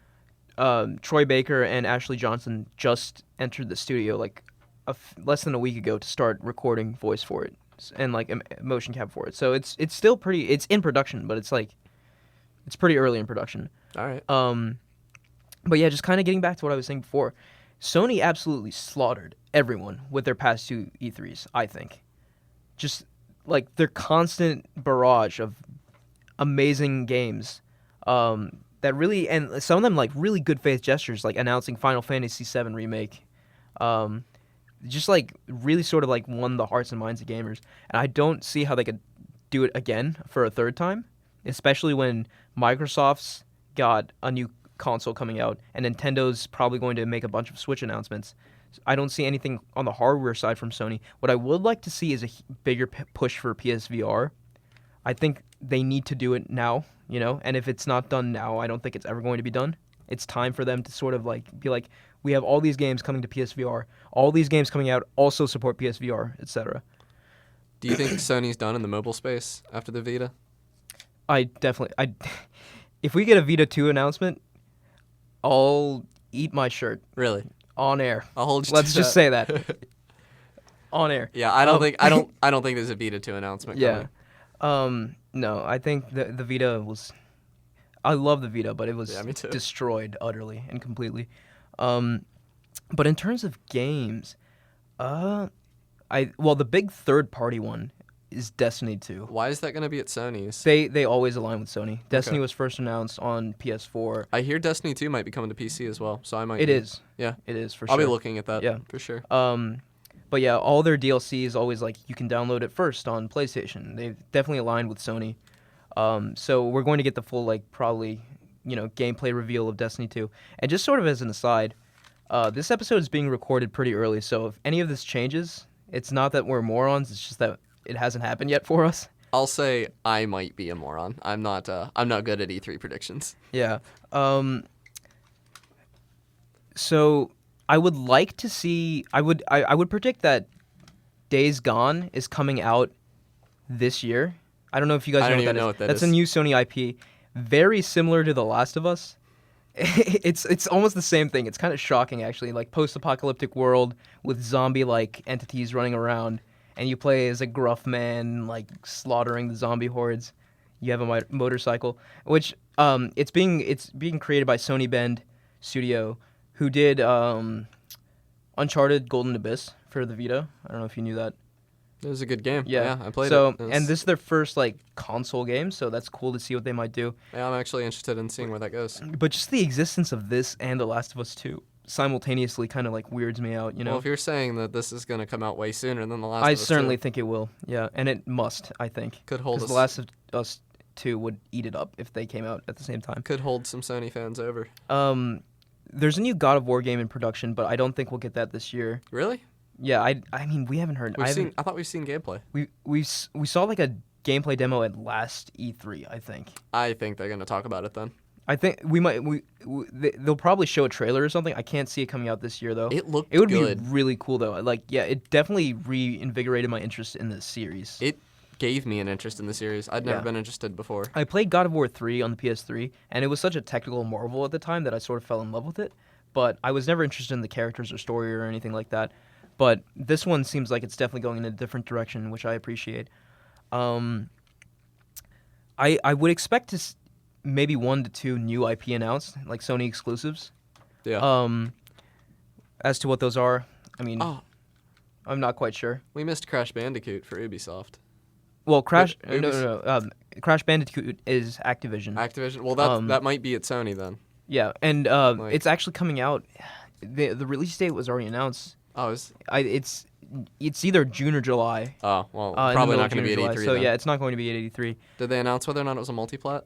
Speaker 1: Troy Baker and Ashley Johnson just entered the studio like less than a week ago to start recording voice for it and like motion cap for it. So it's still pretty. It's in production, but it's pretty early in production.
Speaker 2: All right.
Speaker 1: But yeah, just kind of getting back to what I was saying before, Sony absolutely slaughtered everyone with their past 2 E3s. I think, just like their constant barrage of amazing games. That really, and some of them like really good faith gestures, like announcing Final Fantasy VII Remake, just like really sort of like won the hearts and minds of gamers. And I don't see how they could do it again for a third time, especially when Microsoft's got a new console coming out and Nintendo's probably going to make a bunch of Switch announcements. I don't see anything on the hardware side from Sony. What I would like to see is a bigger push for PSVR. I think they need to do it now, you know. And if it's not done now, I don't think it's ever going to be done. It's time for them to sort of like be like, we have all these games coming to PSVR, all these games coming out also support PSVR, etc.
Speaker 2: Do you think Sony's done in the mobile space after the Vita?
Speaker 1: If we get a Vita 2 announcement, I'll eat my shirt
Speaker 2: Really?
Speaker 1: on air.
Speaker 2: I'll hold you
Speaker 1: Let's
Speaker 2: to
Speaker 1: just
Speaker 2: that.
Speaker 1: say that on air.
Speaker 2: Yeah, I don't think I don't think there's a Vita 2 announcement
Speaker 1: Yeah.
Speaker 2: coming.
Speaker 1: No, I think the Vita was. I love the Vita, but it was
Speaker 2: Yeah, me too.
Speaker 1: destroyed utterly and completely. But in terms of games, the big third party one is Destiny 2.
Speaker 2: Why is that going to be at Sony's?
Speaker 1: They always align with Sony. Destiny
Speaker 2: Okay.
Speaker 1: was first announced on PS4.
Speaker 2: I hear Destiny 2 might be coming to PC as well, so I might.
Speaker 1: It is.
Speaker 2: Yeah,
Speaker 1: It is for
Speaker 2: I'll
Speaker 1: sure.
Speaker 2: be looking at that.
Speaker 1: Yeah.
Speaker 2: For sure.
Speaker 1: But yeah, all their DLC is always like you can download it first on PlayStation. They've definitely aligned with Sony. So we're going to get the full probably gameplay reveal of Destiny 2. And just sort of as an aside, this episode is being recorded pretty early, so if any of this changes, it's not that we're morons. It's just that it hasn't happened yet for us.
Speaker 2: I'll say I might be a moron. I'm not good at E3 predictions.
Speaker 1: Yeah. So I would like to see. I would predict that Days Gone is coming out this year. I don't know if you guys
Speaker 2: I
Speaker 1: know
Speaker 2: don't
Speaker 1: what
Speaker 2: even
Speaker 1: that is.
Speaker 2: know what that
Speaker 1: That's
Speaker 2: is.
Speaker 1: a new Sony IP, very similar to The Last of Us. It's almost the same thing. It's kind of shocking actually, like post-apocalyptic world with zombie-like entities running around, and you play as a gruff man like slaughtering the zombie hordes. You have a motorcycle, which it's being created by Sony Bend Studio, who did Uncharted Golden Abyss for the Vita. I don't know if you knew that.
Speaker 2: It was a good game.
Speaker 1: Yeah,
Speaker 2: I played
Speaker 1: so,
Speaker 2: it.
Speaker 1: and this is their first console game, so that's cool to see what they might do.
Speaker 2: Yeah, I'm actually interested in seeing where that goes.
Speaker 1: But just the existence of this and The Last of Us 2 simultaneously kind of weirds me out,
Speaker 2: Well, if you're saying that this is going to come out way sooner than The Last of
Speaker 1: I
Speaker 2: Us
Speaker 1: certainly
Speaker 2: 2,
Speaker 1: think it will. Yeah, and it must, I think.
Speaker 2: could hold
Speaker 1: Because
Speaker 2: us,
Speaker 1: The Last of Us 2 would eat it up if they came out at the same time.
Speaker 2: could hold some Sony fans over.
Speaker 1: There's a new God of War game in production, but I don't think we'll get that this year.
Speaker 2: Really?
Speaker 1: Yeah, I mean, we haven't heard.
Speaker 2: I thought we've seen gameplay.
Speaker 1: We saw a gameplay demo at last E3, I think.
Speaker 2: I think they're going to talk about it then.
Speaker 1: I think they'll probably show a trailer or something. I can't see it coming out this year though.
Speaker 2: It looked
Speaker 1: It would
Speaker 2: good.
Speaker 1: be really cool though. It definitely reinvigorated my interest in this series.
Speaker 2: It gave me an interest in the series. I'd never
Speaker 1: Yeah.
Speaker 2: been interested before.
Speaker 1: I played God of War 3 on the PS3, and it was such a technical marvel at the time that I sort of fell in love with it. But I was never interested in the characters or story or anything like that. But this one seems like it's definitely going in a different direction, which I appreciate. I would expect to maybe 1 to 2 new IP announced, like Sony exclusives.
Speaker 2: Yeah.
Speaker 1: As to what those are, I mean,
Speaker 2: Oh,
Speaker 1: I'm not quite sure.
Speaker 2: we missed Crash Bandicoot for Ubisoft.
Speaker 1: Well, Crash
Speaker 2: But
Speaker 1: no. Crash Bandicoot is Activision.
Speaker 2: Activision. Well, that might be at Sony then.
Speaker 1: Yeah, and
Speaker 2: Like-
Speaker 1: it's actually coming out. The release date was already announced.
Speaker 2: Oh,
Speaker 1: It's either June or July.
Speaker 2: well,
Speaker 1: In the
Speaker 2: probably
Speaker 1: middle
Speaker 2: not
Speaker 1: of
Speaker 2: going to
Speaker 1: June
Speaker 2: be
Speaker 1: or
Speaker 2: at
Speaker 1: July.
Speaker 2: E3
Speaker 1: So
Speaker 2: then.
Speaker 1: yeah, it's not going to be at 83.
Speaker 2: Did they announce whether or not it was a multi-plat?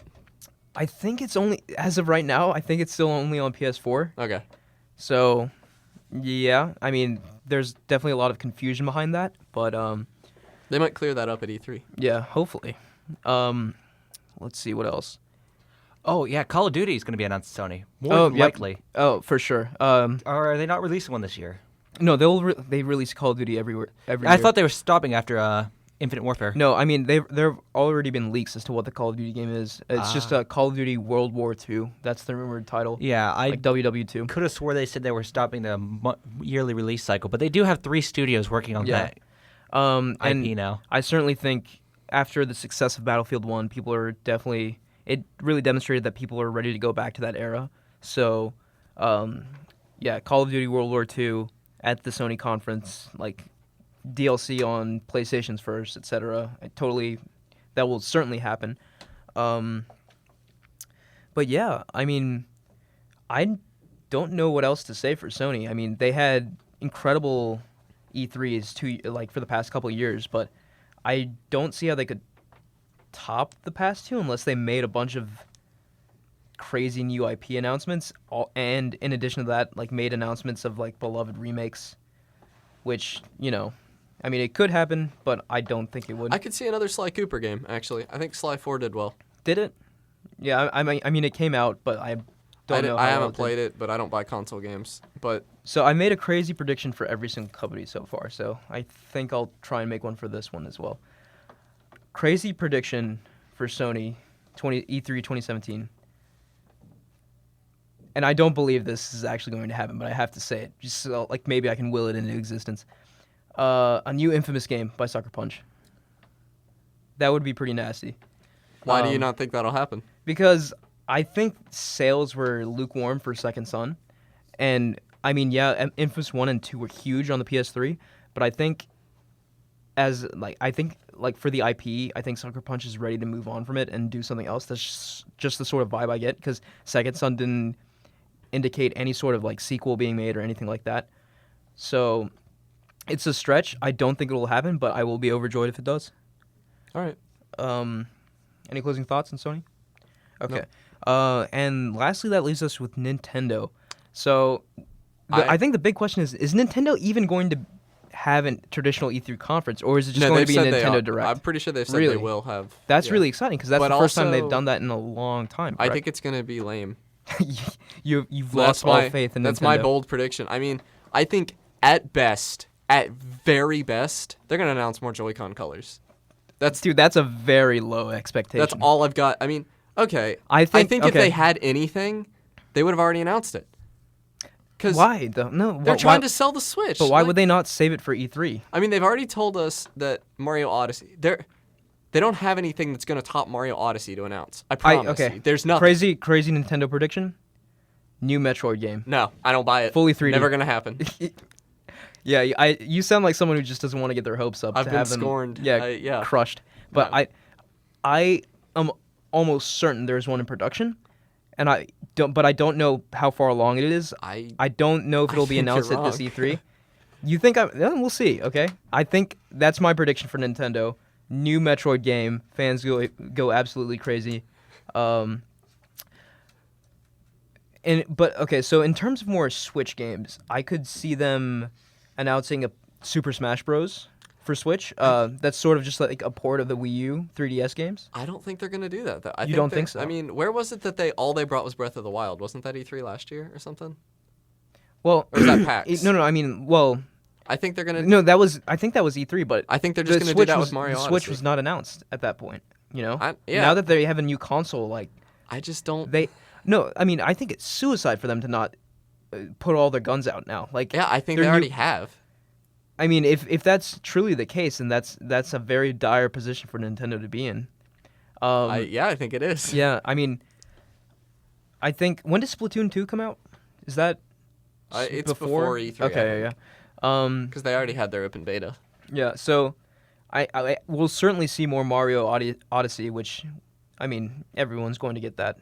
Speaker 1: I think it's only as of right now. I think it's still only on PS4.
Speaker 2: Okay.
Speaker 1: So, yeah, I mean, there's definitely a lot of confusion behind that, but
Speaker 2: They might clear that up at E3.
Speaker 1: yeah, hopefully. Let's see what else.
Speaker 3: Oh yeah, Call of Duty is going to be announced at Sony. More
Speaker 1: Oh,
Speaker 3: than
Speaker 1: yep.
Speaker 3: likely.
Speaker 1: Oh, for sure.
Speaker 3: Or are they not releasing one this year?
Speaker 1: No, they release Call of Duty every
Speaker 3: I
Speaker 1: year.
Speaker 3: thought they were stopping after Infinite Warfare.
Speaker 1: No, I mean there've already been leaks as to what the Call of Duty game is. It's just Call of Duty World War II. That's the rumored title.
Speaker 3: Yeah, I
Speaker 1: Like WW2.
Speaker 3: could have swore they said they were stopping the yearly release cycle, but they do have 3 studios working on
Speaker 1: Yeah.
Speaker 3: that
Speaker 1: And
Speaker 3: IP now.
Speaker 1: I certainly think after the success of Battlefield 1, people are definitely. It really demonstrated that people are ready to go back to that era. So, yeah, Call of Duty World War II at the Sony conference, like DLC on PlayStation's first, etc. That will certainly happen. But yeah, I mean, I don't know what else to say for Sony. I mean, they had incredible E3s for the past couple of years, but I don't see how they could top the past 2 unless they made a bunch of crazy new IP announcements, and in addition to that, made announcements of beloved remakes, which I mean, it could happen, but I don't think it would.
Speaker 2: I could see another Sly Cooper game, actually. I think Sly 4 did well.
Speaker 1: Did it? Yeah, I mean, it came out, but I don't know.
Speaker 2: I
Speaker 1: how
Speaker 2: haven't
Speaker 1: well it did.
Speaker 2: played it, but I don't buy console games. But
Speaker 1: So I made a crazy prediction for every single company so far. So I think I'll try and make one for this one as well. Crazy prediction for Sony E3 2017. And I don't believe this is actually going to happen, but I have to say it. Just so, like, maybe I can will it into existence. A new Infamous game by Sucker Punch. That would be pretty nasty.
Speaker 2: why do you not think that'll happen?
Speaker 1: Because I think sales were lukewarm for Second Son. And, I mean, yeah, Infamous 1 and 2 were huge on the PS3. But I think for the IP, I think Sucker Punch is ready to move on from it and do something else. That's just the sort of vibe I get. Because Second Son didn't indicate any sort of, like, sequel being made or anything like that. So it's a stretch. I don't think it will happen, but I will be overjoyed if it does.
Speaker 2: All right.
Speaker 1: Any closing thoughts on Sony? Okay.
Speaker 2: Nope.
Speaker 1: And lastly, that leaves us with Nintendo. So I think the big question is Nintendo even going to have a traditional E3 conference, or is it just going to be a Nintendo Direct?
Speaker 2: I'm pretty sure they've said
Speaker 1: Really?
Speaker 2: they will have.
Speaker 1: That's
Speaker 2: yeah.
Speaker 1: really exciting because that's
Speaker 2: But
Speaker 1: the first time
Speaker 2: also,
Speaker 1: they've done that in a long time.
Speaker 2: I
Speaker 1: Correct?
Speaker 2: think it's going to be lame.
Speaker 1: You've lost all faith in Nintendo.
Speaker 2: That's my bold prediction. I mean, I think at very best, they're going to announce more Joy-Con colors.
Speaker 1: Dude, that's a very low expectation.
Speaker 2: That's all I've got. I mean, okay.
Speaker 1: I think
Speaker 2: if they had anything, they would have already announced it.
Speaker 1: Why though? No,
Speaker 2: They're trying to sell the Switch.
Speaker 1: But why would they not save it for E3?
Speaker 2: I mean, they've already told us that Mario Odyssey. They don't have anything that's going to top Mario Odyssey to announce. I promise you. There's nothing.
Speaker 1: Crazy Nintendo prediction. New Metroid game.
Speaker 2: No, I don't buy it.
Speaker 1: Fully 3D.
Speaker 2: Never going to happen.
Speaker 1: Yeah, you sound like someone who just doesn't want to get their hopes up.
Speaker 2: I've
Speaker 1: to
Speaker 2: been
Speaker 1: have them,
Speaker 2: scorned.
Speaker 1: Yeah, crushed. But
Speaker 2: No.
Speaker 1: I am almost certain there's one in production, and I don't know how far along it is. I don't know if it'll be
Speaker 2: think you're
Speaker 1: announced at this
Speaker 2: wrong.
Speaker 1: E3. You think we'll see. Okay, I think that's my prediction for Nintendo. New Metroid game. Fans go absolutely crazy. So in terms of more Switch games, I could see them announcing a Super Smash Bros. For Switch. That's sort of just like a port of the Wii U 3DS games.
Speaker 2: I don't think they're going to do that.
Speaker 1: You don't think so?
Speaker 2: I mean, where was it that they brought was Breath of the Wild? Wasn't that E3 last year or something?
Speaker 1: Well,
Speaker 2: Or is that PAX?
Speaker 1: No. I mean, well,
Speaker 2: I think they're going to.
Speaker 1: no. I think that was E3, but
Speaker 2: I think they're just going to do that with Mario
Speaker 1: The
Speaker 2: Odyssey.
Speaker 1: Switch was not announced at that point. You know.
Speaker 2: Yeah.
Speaker 1: Now that they have a new console, like
Speaker 2: I just don't.
Speaker 1: No, I mean, I think it's suicide for them to not put all their guns out now. Like,
Speaker 2: Yeah, I think
Speaker 1: their
Speaker 2: they
Speaker 1: new-
Speaker 2: already have.
Speaker 1: I mean, if that's truly the case, then that's a very dire position for Nintendo to be in.
Speaker 2: I think it is.
Speaker 1: Yeah, I mean, I think when does Splatoon 2 come out? Is that
Speaker 2: It's before E3.
Speaker 1: Okay, yeah.
Speaker 2: Because they already had their open beta.
Speaker 1: Yeah, so I will certainly see more Mario Odyssey, which, I mean, everyone's going to get that.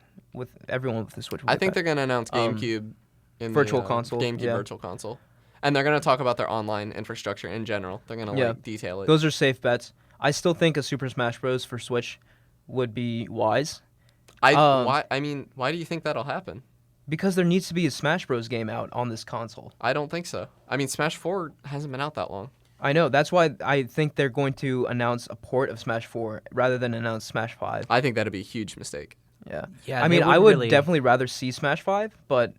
Speaker 1: Everyone with the Switch will
Speaker 2: I
Speaker 1: get
Speaker 2: think
Speaker 1: that.
Speaker 2: they're going to announce GameCube in
Speaker 1: Virtual
Speaker 2: the,
Speaker 1: console,
Speaker 2: GameCube
Speaker 1: yeah.
Speaker 2: Virtual Console. And they're going to talk about their online infrastructure in general. They're going to detail it.
Speaker 1: Those are safe bets. I still think a Super Smash Bros. For Switch would be wise.
Speaker 2: Why do you think that'll happen?
Speaker 1: Because there needs to be a Smash Bros. Game out on this console.
Speaker 2: I don't think so. I mean, Smash 4 hasn't been out that long.
Speaker 1: I know. That's why I think they're going to announce a port of Smash 4 rather than announce Smash 5.
Speaker 2: I think that'd be a huge mistake.
Speaker 1: Yeah.
Speaker 3: Yeah,
Speaker 1: I
Speaker 3: they
Speaker 1: mean, I would
Speaker 3: really-
Speaker 1: definitely rather see Smash 5, but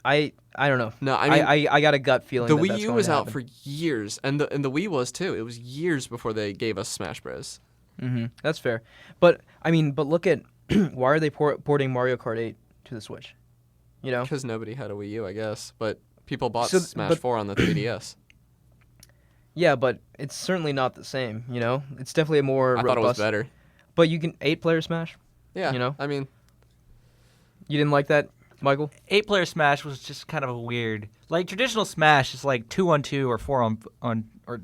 Speaker 1: I don't know.
Speaker 2: No, I mean,
Speaker 1: I got a gut feeling
Speaker 2: the
Speaker 1: that
Speaker 2: Wii
Speaker 1: that's
Speaker 2: U
Speaker 1: going
Speaker 2: was
Speaker 1: to
Speaker 2: out
Speaker 1: happen.
Speaker 2: for years, and the Wii was too. It was years before they gave us Smash Bros.
Speaker 1: Mm-hmm. That's fair. But look at why are they porting Mario Kart 8 to the Switch? You know?
Speaker 2: Because nobody had a Wii U, I guess. But people bought
Speaker 1: So-
Speaker 2: Smash
Speaker 1: but-
Speaker 2: 4 on the 3DS.
Speaker 1: Yeah, but it's certainly not the same, you know? It's definitely a more
Speaker 2: I
Speaker 1: robust.
Speaker 2: thought it was better.
Speaker 1: But you can 8-player Smash?
Speaker 2: Yeah,
Speaker 1: You know?
Speaker 2: I mean,
Speaker 1: You didn't like that, Michael?
Speaker 3: 8-player Smash was just kind of a weird. Like traditional Smash is like 2-on-2 or 4-on or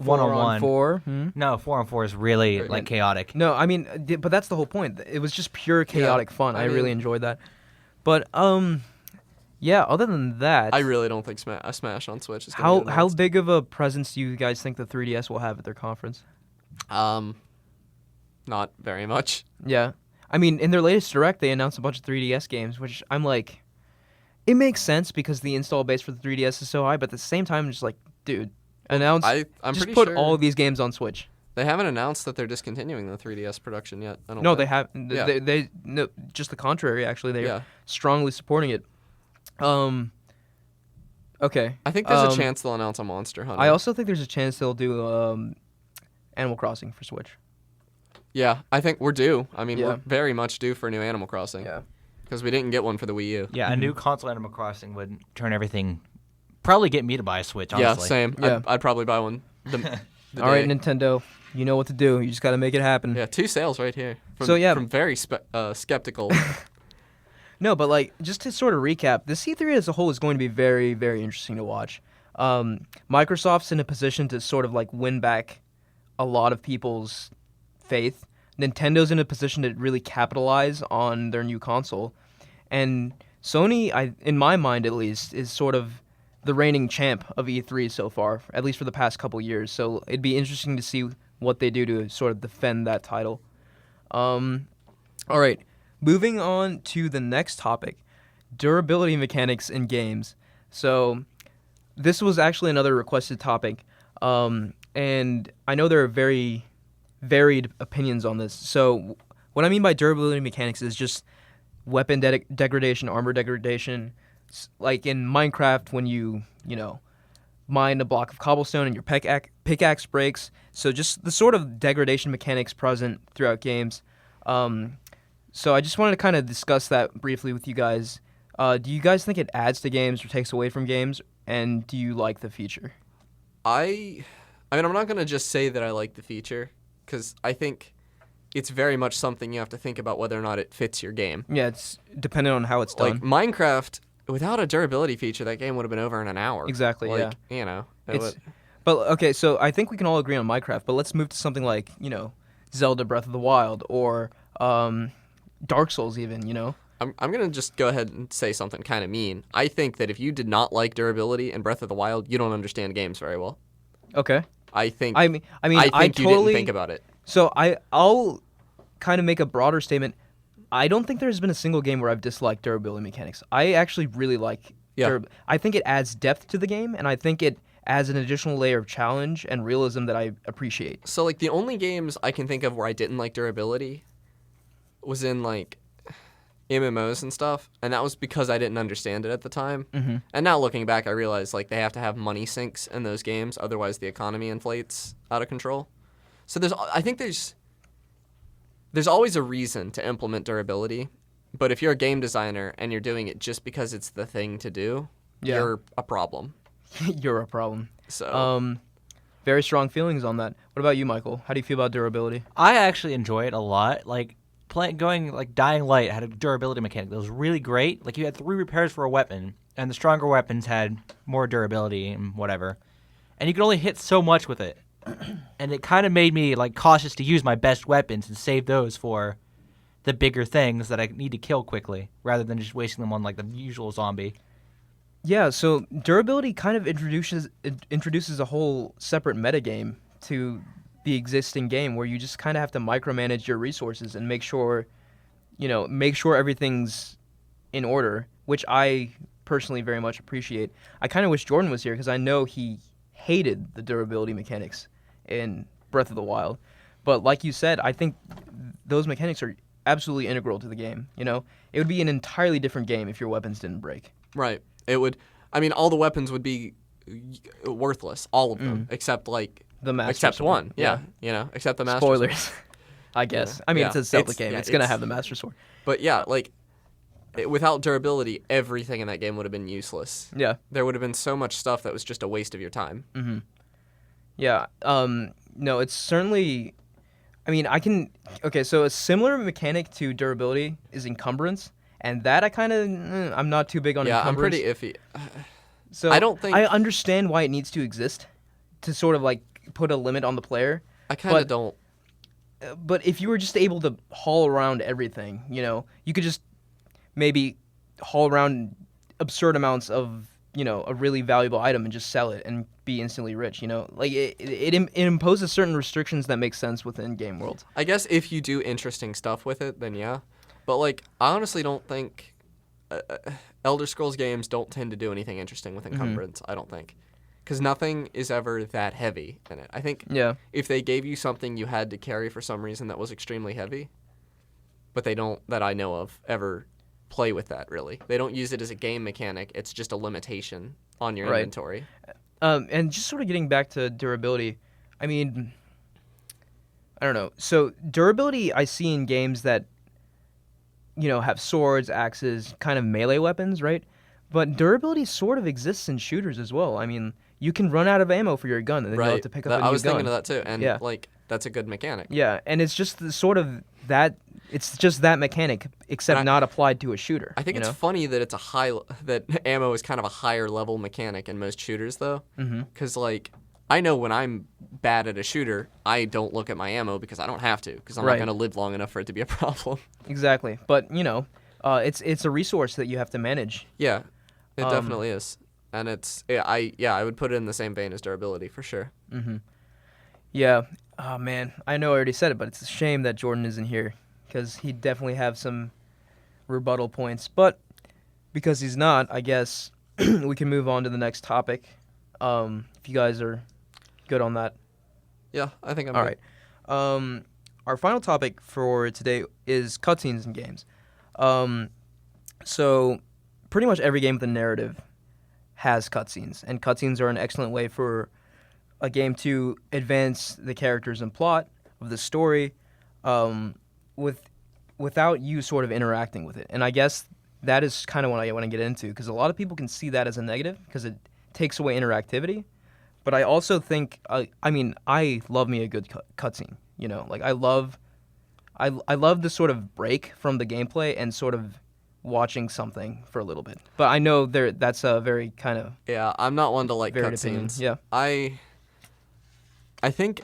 Speaker 3: 1-on-1.
Speaker 1: 4? Hmm?
Speaker 3: No, 4-on-4 is really
Speaker 2: Right.
Speaker 3: like chaotic.
Speaker 1: No, I mean, but that's the whole point. It was just pure chaotic fun. I really
Speaker 2: mean-
Speaker 1: enjoyed that. But yeah. Other than that,
Speaker 2: I really don't think a Smash on Switch is going to
Speaker 1: how big of a presence do you guys think the 3DS will have at their conference?
Speaker 2: Not very much.
Speaker 1: Yeah, I mean, in their latest Direct, they announced a bunch of 3DS games, which I'm like, it makes sense because the install base for the 3DS is so high. But at the same time, I'm just like, dude, Announce.
Speaker 2: I'm
Speaker 1: just
Speaker 2: pretty
Speaker 1: put
Speaker 2: sure
Speaker 1: all of these games on Switch.
Speaker 2: they haven't announced that they're discontinuing the 3DS production yet. I don't
Speaker 1: No,
Speaker 2: think.
Speaker 1: they have.
Speaker 2: Yeah.
Speaker 1: They no, just the contrary. Actually, they're
Speaker 2: Yeah.
Speaker 1: strongly supporting it. Okay.
Speaker 2: I think there's a chance they'll announce a Monster Hunter.
Speaker 1: I also think there's a chance they'll do Animal Crossing for Switch.
Speaker 2: Yeah, I think we're due. I mean,
Speaker 1: Yeah.
Speaker 2: we're very much due for a new Animal Crossing.
Speaker 1: Yeah.
Speaker 2: Because we didn't get one for the Wii U.
Speaker 3: Yeah, a new console Animal Crossing would turn everything. Probably get me to buy a Switch. Honestly.
Speaker 2: Yeah, same.
Speaker 1: Yeah.
Speaker 2: I'd probably buy one. The
Speaker 1: All right,
Speaker 2: day.
Speaker 1: Nintendo, you know what to do. You just got to make it happen.
Speaker 2: Yeah, 2 sales right here. From,
Speaker 1: So, yeah.
Speaker 2: from very skeptical.
Speaker 1: No, but like just to sort of recap, the C3 as a whole is going to be very, very interesting to watch. Microsoft's in a position to sort of like win back a lot of people's faith. Nintendo's in a position to really capitalize on their new console, and Sony, in my mind at least, is sort of the reigning champ of E3 so far, at least for the past couple years. So it'd be interesting to see what they do to sort of defend that title. All right, moving on to the next topic, durability mechanics in games. So this was actually another requested topic, and I know there are very varied opinions on this. So what I mean by durability mechanics is just weapon degradation, armor degradation. Like in Minecraft, when you mine a block of cobblestone and your pickaxe breaks. So just the sort of degradation mechanics present throughout games. So I just wanted to kind of discuss that briefly with you guys. Do you guys think it adds to games or takes away from games? And do you like the feature?
Speaker 2: I mean, I'm not going to just say that I like the feature, because I think it's very much something you have to think about whether or not it fits your game.
Speaker 1: Yeah, it's dependent on how it's done.
Speaker 2: Like Minecraft, without a durability feature, that game would have been over in an hour.
Speaker 1: Exactly,
Speaker 2: like,
Speaker 1: yeah.
Speaker 2: You know.
Speaker 1: But okay, so I think we can all agree on Minecraft, but let's move to something like, Zelda Breath of the Wild or Dark Souls even.
Speaker 2: I'm going to just go ahead and say something kind of mean. I think that if you did not like durability in Breath of the Wild, you don't understand games very well.
Speaker 1: Okay.
Speaker 2: I think
Speaker 1: I mean
Speaker 2: you
Speaker 1: totally
Speaker 2: didn't think about it.
Speaker 1: So I'll kind of make a broader statement. I don't think there's been a single game where I've disliked durability mechanics. I actually really like I think it adds depth to the game, and I think it adds an additional layer of challenge and realism that I appreciate.
Speaker 2: So like the only games I can think of where I didn't like durability was in like MMOs and stuff, and that was because I didn't understand it at the time.
Speaker 1: Mm-hmm.
Speaker 2: And now looking back, I realize like they have to have money sinks in those games, otherwise the economy inflates out of control. So I think there's always a reason to implement durability, but if you're a game designer and you're doing it just because it's the thing to do, you're a problem.
Speaker 1: You're a problem.
Speaker 2: So
Speaker 1: very strong feelings on that. What about you, Michael? How do you feel about durability?
Speaker 3: I actually enjoy it a lot. Like Dying Light had a durability mechanic that was really great. Like you had 3 repairs for a weapon, and the stronger weapons had more durability and whatever. And you could only hit so much with it. And it kind of made me like cautious to use my best weapons and save those for the bigger things that I need to kill quickly, rather than just wasting them on like the usual zombie.
Speaker 1: Yeah, so durability kind of introduces a whole separate metagame to the existing game, where you just kind of have to micromanage your resources and make sure everything's in order, which I personally very much appreciate. I kind of wish Jordan was here, because I know he hated the durability mechanics in Breath of the Wild. But like you said, I think those mechanics are absolutely integral to the game. It would be an entirely different game if your weapons didn't break.
Speaker 2: right, it would. I mean, all the weapons would be worthless, all of them, except like
Speaker 1: The Master
Speaker 2: except
Speaker 1: Sword.
Speaker 2: one. Yeah, except the Master
Speaker 1: Spoilers.
Speaker 2: Sword.
Speaker 1: I guess.
Speaker 2: Yeah.
Speaker 1: I mean,
Speaker 2: Yeah.
Speaker 1: it's a Zelda
Speaker 2: It's-
Speaker 1: game.
Speaker 2: yeah,
Speaker 1: It's going to
Speaker 2: it's-
Speaker 1: have the Master Sword.
Speaker 2: But yeah, like without durability, everything in that game would have been useless.
Speaker 1: Yeah.
Speaker 2: There would have been so much stuff that was just a waste of your time.
Speaker 1: Mm-hmm. Yeah. No, it's certainly. I mean, Okay, so a similar mechanic to durability is encumbrance, and that I'm not too big on
Speaker 2: Yeah, I'm
Speaker 1: encumbrance.
Speaker 2: pretty iffy.
Speaker 1: So
Speaker 2: I don't think-
Speaker 1: I understand why it needs to exist, to sort of like put a limit on the player.
Speaker 2: I kind of
Speaker 1: But-
Speaker 2: don't.
Speaker 1: But if you were just able to haul around everything, you could just maybe haul around absurd amounts of, a really valuable item and just sell it and be instantly rich, Like, it imposes certain restrictions that make sense within game world.
Speaker 2: I guess if you do interesting stuff with it, then yeah. But like, I honestly don't think Elder Scrolls games don't tend to do anything interesting with encumbrance. I don't think. because nothing is ever that heavy in it. I think
Speaker 1: Yeah.
Speaker 2: if they gave you something you had to carry for some reason that was extremely heavy, but they don't, that I know of, ever play with that, really. They don't use it as a game mechanic. It's just a limitation on your
Speaker 1: Right.
Speaker 2: inventory.
Speaker 1: And just sort of getting back to durability, I mean, I don't know. So durability I see in games that, have swords, axes, kind of melee weapons, right? But durability sort of exists in shooters as well. I mean, you can run out of ammo for your gun, and then you'll have to pick up a new gun.
Speaker 2: I was thinking of that too, and
Speaker 1: Yeah.
Speaker 2: that's a good mechanic.
Speaker 1: Yeah, and it's just the sort of that. It's just that mechanic, except not applied to a shooter.
Speaker 2: I think it's funny that it's that ammo is kind of a higher level mechanic in most shooters, though. Because I know when I'm bad at a shooter, I don't look at my ammo because I don't have to, because I'm not
Speaker 1: Right.
Speaker 2: going to live long enough for it to be a problem.
Speaker 1: Exactly, but it's a resource that you have to manage.
Speaker 2: Yeah, it definitely is, and I would put it in the same vein as durability for sure.
Speaker 1: Yeah. Oh man, I know I already said it, but it's a shame that Jordan isn't here because he'd definitely have some rebuttal points. But because he's not, I guess we can move on to the next topic. If you guys are good on that.
Speaker 2: Yeah, I think I'm
Speaker 1: All
Speaker 2: good.
Speaker 1: right. Our final topic for today is cutscenes in games. So pretty much every game with a narrative has cutscenes, and cutscenes are an excellent way for a game to advance the characters and plot of the story without you sort of interacting with it. And I guess that is kind of what I want to get into, because a lot of people can see that as a negative because it takes away interactivity. But I also think, I love me a good cutscene. I love the sort of break from the gameplay and sort of watching something for a little bit. But I know that's a very kind of
Speaker 2: Yeah, I'm not one to like
Speaker 1: varied opinion.
Speaker 2: cutscenes.
Speaker 1: Yeah.
Speaker 2: I think,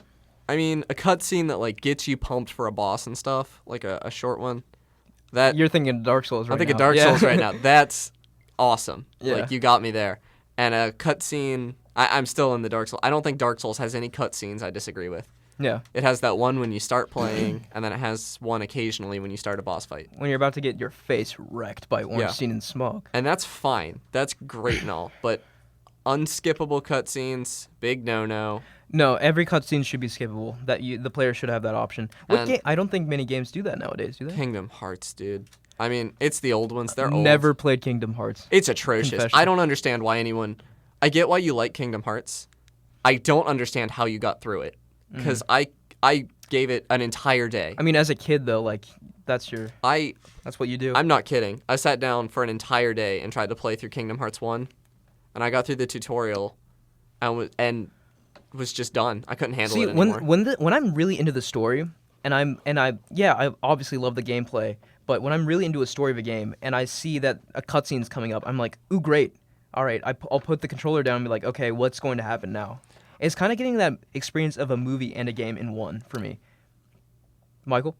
Speaker 2: a cutscene that gets you pumped for a boss and stuff, like a short one. That
Speaker 1: You're thinking Dark Souls right now.
Speaker 2: I'm thinking Dark Souls right now. That's awesome.
Speaker 1: Yeah.
Speaker 2: You got me there. And a cutscene, I'm still in the Dark Souls. I don't think Dark Souls has any cutscenes I disagree with.
Speaker 1: Yeah.
Speaker 2: It has that one when you start playing, and then it has one occasionally when you start a boss fight.
Speaker 1: When you're about to get your face wrecked by Ornstein and smoke.
Speaker 2: And that's fine. That's great and all. But unskippable cutscenes, big no-no.
Speaker 1: No, every cutscene should be skippable. The player should have that option.
Speaker 2: And-
Speaker 1: I don't think many games do that nowadays, do they?
Speaker 2: Kingdom Hearts, dude. It's the old ones. They're old.
Speaker 1: Never played Kingdom Hearts.
Speaker 2: It's atrocious.
Speaker 1: Confession.
Speaker 2: I don't understand why anyone... I get why you like Kingdom Hearts. I don't understand how you got through it. Because I gave it an entire day.
Speaker 1: I mean, as a kid, though, that's what you do.
Speaker 2: I'm not kidding. I sat down for an entire day and tried to play through Kingdom Hearts 1. And I got through the tutorial and was just done. I couldn't handle it anymore.
Speaker 1: when I'm really into the story, and I obviously love the gameplay, but when I'm really into a story of a game and I see that a cutscene's coming up, I'm like, ooh, great. All right, I'll put the controller down and be like, okay, what's going to happen now? It's kind of getting that experience of a movie and a game in one for me. Michael?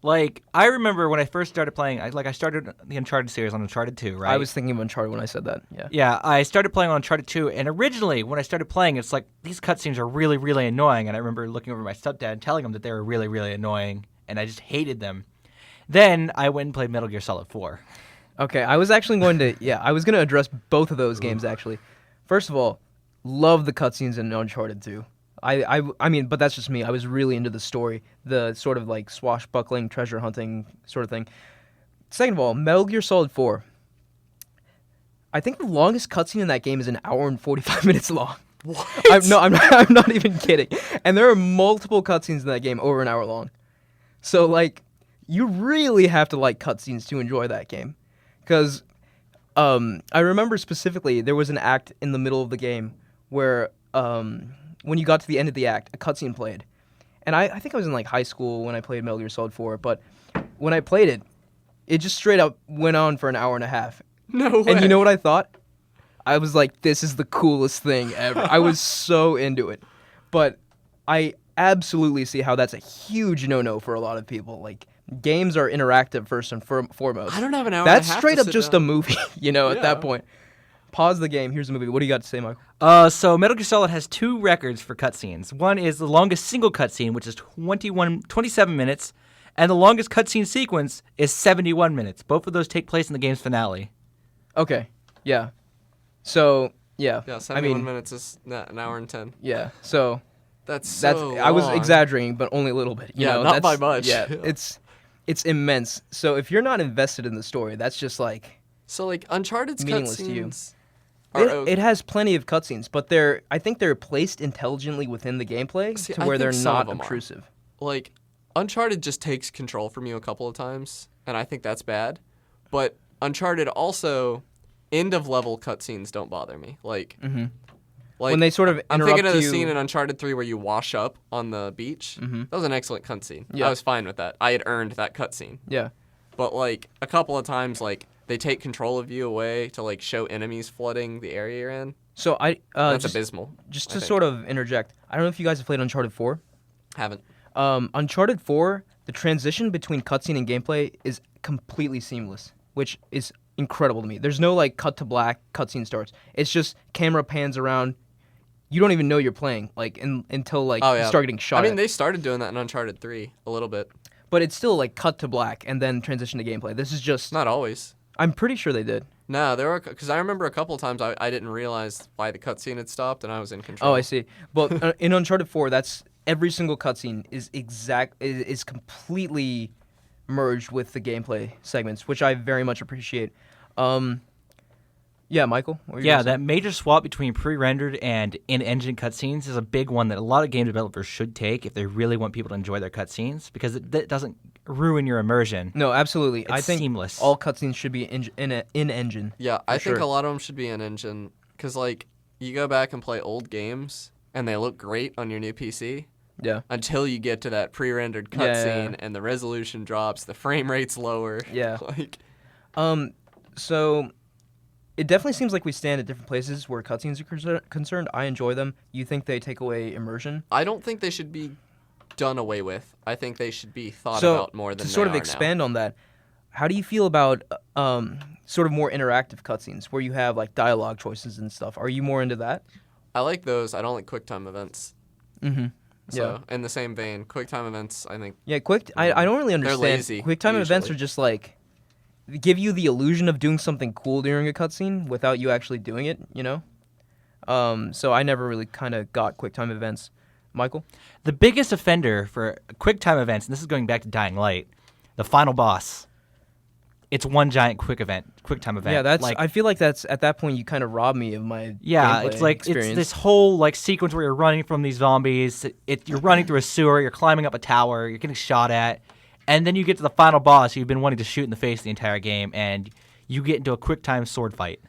Speaker 3: I remember when I first started playing, I started the Uncharted series on Uncharted 2, right?
Speaker 1: I was thinking of Uncharted when I said that, yeah.
Speaker 3: Yeah, I started playing on Uncharted 2, and originally, when I started playing, it's like, these cutscenes are really, really annoying, and I remember looking over my stepdad and telling him that they were really, really annoying, and I just hated them. Then, I went and played Metal Gear Solid 4.
Speaker 1: Okay, I was actually going to address both of those games, actually. First of all, love the cutscenes in Uncharted 2. I mean, but that's just me. I was really into the story, the sort of swashbuckling, treasure hunting sort of thing. Second of all, Metal Gear Solid 4. I think the longest cutscene in that game is an hour and 45 minutes long.
Speaker 2: What?
Speaker 1: I'm not even kidding. And there are multiple cutscenes in that game over an hour long. So you really have to like cutscenes to enjoy that game, because I remember specifically there was an act in the middle of the game where when you got to the end of the act, a cutscene played. And I think I was in high school when I played Metal Gear Solid 4, but when I played it, it just straight up went on for an hour and a half.
Speaker 2: No way.
Speaker 1: And you know what I thought? I was like, this is the coolest thing ever. I was so into it. But I absolutely see how that's a huge no-no for a lot of people. Games are interactive first and foremost.
Speaker 2: I don't have an hour
Speaker 1: That's
Speaker 2: and a half
Speaker 1: straight
Speaker 2: to
Speaker 1: up
Speaker 2: sit
Speaker 1: just
Speaker 2: down.
Speaker 1: a movie, at
Speaker 2: Yeah.
Speaker 1: that point. Pause the game. Here's the movie. What do you got to say, Michael?
Speaker 3: So Metal Gear Solid has 2 records for cutscenes. One is the longest single cutscene, which is 27 minutes, and the longest cutscene sequence is 71 minutes. Both of those take place in the game's finale.
Speaker 1: Okay. Yeah. So Yeah.
Speaker 2: Yeah,
Speaker 1: I
Speaker 2: 71
Speaker 1: mean,
Speaker 2: minutes is an hour and 10.
Speaker 1: yeah. So
Speaker 2: That's
Speaker 1: that's
Speaker 2: so
Speaker 1: I was
Speaker 2: long.
Speaker 1: exaggerating, but only a little bit. You
Speaker 2: Yeah,
Speaker 1: know,
Speaker 2: not by
Speaker 1: that's
Speaker 2: much.
Speaker 1: yeah.
Speaker 2: Yeah.
Speaker 1: It's immense. So if you're not invested in the story, that's just like
Speaker 2: So like Uncharted's
Speaker 1: meaningless to you.
Speaker 2: cutscenes. Are,
Speaker 1: it has plenty of cutscenes, but I think they're placed intelligently within the gameplay
Speaker 2: See,
Speaker 1: to
Speaker 2: I
Speaker 1: where
Speaker 2: think
Speaker 1: they're
Speaker 2: some of
Speaker 1: not
Speaker 2: them are.
Speaker 1: obtrusive.
Speaker 2: like Uncharted just takes control from you a couple of times, and I think that's bad. But Uncharted also end of level cutscenes don't bother me. Like
Speaker 1: When they sort of
Speaker 2: I'm
Speaker 1: interrupt
Speaker 2: thinking of the
Speaker 1: you,
Speaker 2: scene in Uncharted 3 where you wash up on the beach. That was an excellent cutscene.
Speaker 1: Yeah.
Speaker 2: I was fine with that. I had earned that cutscene.
Speaker 1: yeah.
Speaker 2: But like a couple of times, like they take control of you away to like show enemies flooding the area you're in.
Speaker 1: So
Speaker 2: That's
Speaker 1: just,
Speaker 2: abysmal.
Speaker 1: just
Speaker 2: I
Speaker 1: to
Speaker 2: think.
Speaker 1: sort of interject, I don't know if you guys have played Uncharted 4.
Speaker 2: Haven't.
Speaker 1: Uncharted 4, the transition between cutscene and gameplay is completely seamless, which is incredible to me. There's no like cut to black, cutscene starts. It's just camera pans around. You don't even know you're playing like until like
Speaker 2: Oh
Speaker 1: you
Speaker 2: yeah.
Speaker 1: start getting shot
Speaker 2: I mean,
Speaker 1: at.
Speaker 2: they started doing that in Uncharted 3 a little bit.
Speaker 1: But it's still like cut to black and then transition to gameplay. This is just
Speaker 2: Not always.
Speaker 1: I'm pretty sure they did.
Speaker 2: No, there were because I remember a couple of times I didn't realize why the cutscene had stopped and I was in control.
Speaker 1: Oh, I see. Well, in Uncharted 4, that's every single cutscene is completely merged with the gameplay segments, which I very much appreciate. Yeah, Michael. What were you
Speaker 3: Yeah,
Speaker 1: gonna say?
Speaker 3: that major swap between pre-rendered and in-engine cutscenes is a big one that a lot of game developers should take if they really want people to enjoy their cutscenes, because that doesn't ruin your immersion.
Speaker 1: No, absolutely. I
Speaker 3: It's
Speaker 1: think
Speaker 3: seamless.
Speaker 1: all cutscenes should be in engine.
Speaker 2: Yeah, I think
Speaker 1: sure.
Speaker 2: a lot of them should be in engine because like you go back and play old games and they look great on your new PC
Speaker 1: Yeah.
Speaker 2: until you get to that pre-rendered
Speaker 1: Yeah, yeah,
Speaker 2: cutscene
Speaker 1: yeah.
Speaker 2: and the resolution drops, the frame rate's lower.
Speaker 1: Yeah.
Speaker 2: like
Speaker 1: So it definitely seems like we stand at different places where cutscenes are concerned. I enjoy them. You think they take away immersion?
Speaker 2: I don't think they should be done away with. I think they should be thought
Speaker 1: So
Speaker 2: about more than
Speaker 1: to sort
Speaker 2: they
Speaker 1: of
Speaker 2: are
Speaker 1: expand on that, how do you feel about sort of more interactive cutscenes where you have like dialogue choices and stuff? Are you more into that?
Speaker 2: now. I like those. I don't like QuickTime events.
Speaker 1: Mm-hmm.
Speaker 2: So in the same vein, QuickTime events, I think
Speaker 1: Yeah, I don't really understand.
Speaker 2: lazy,
Speaker 1: QuickTime events are
Speaker 2: usually.
Speaker 1: just like give you the illusion of doing something cool during a cutscene without you actually doing it, you know? So I never really kind of got QuickTime events. Michael?
Speaker 3: The biggest offender for QuickTime events, and this is going back to Dying Light, the final boss. It's one giant QuickTime event.
Speaker 1: Yeah, that's.
Speaker 3: like,
Speaker 1: I feel like that's at that point you kind of rob me of my
Speaker 3: yeah,
Speaker 1: gameplay
Speaker 3: it's like
Speaker 1: experience.
Speaker 3: it's this whole like sequence where you're running from these zombies. You're running through a sewer. You're climbing up a tower. You're getting shot at, and then you get to the final boss who you've been wanting to shoot in the face the entire game, and you get into a QuickTime sword fight.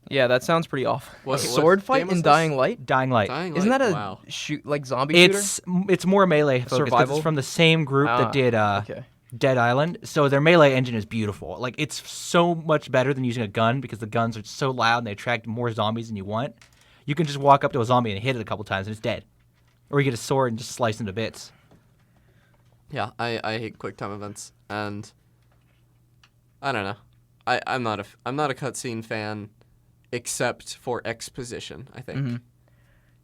Speaker 1: Yeah, that sounds pretty awful.
Speaker 2: What-
Speaker 1: A
Speaker 2: what
Speaker 1: sword
Speaker 2: game
Speaker 1: fight
Speaker 2: was
Speaker 1: in
Speaker 2: this?
Speaker 1: Dying Light?
Speaker 3: Dying Light.
Speaker 2: Dying
Speaker 1: Isn't
Speaker 2: Light,
Speaker 1: that a
Speaker 2: wow.
Speaker 1: like zombie shooter?
Speaker 3: It's more melee focused 'cause
Speaker 1: Survival?
Speaker 3: it's from the same group
Speaker 1: Ah,
Speaker 3: that did
Speaker 1: okay.
Speaker 3: Dead Island. So their melee engine is beautiful. Like it's so much better than using a gun because the guns are so loud and they attract more zombies than you want. You can just walk up to a zombie and hit it a couple times and it's dead. Or you get a sword and just slice into bits.
Speaker 2: Yeah, I hate QuickTime events, and I don't know. I'm not a cutscene fan, except for exposition. I think.
Speaker 1: Mm-hmm.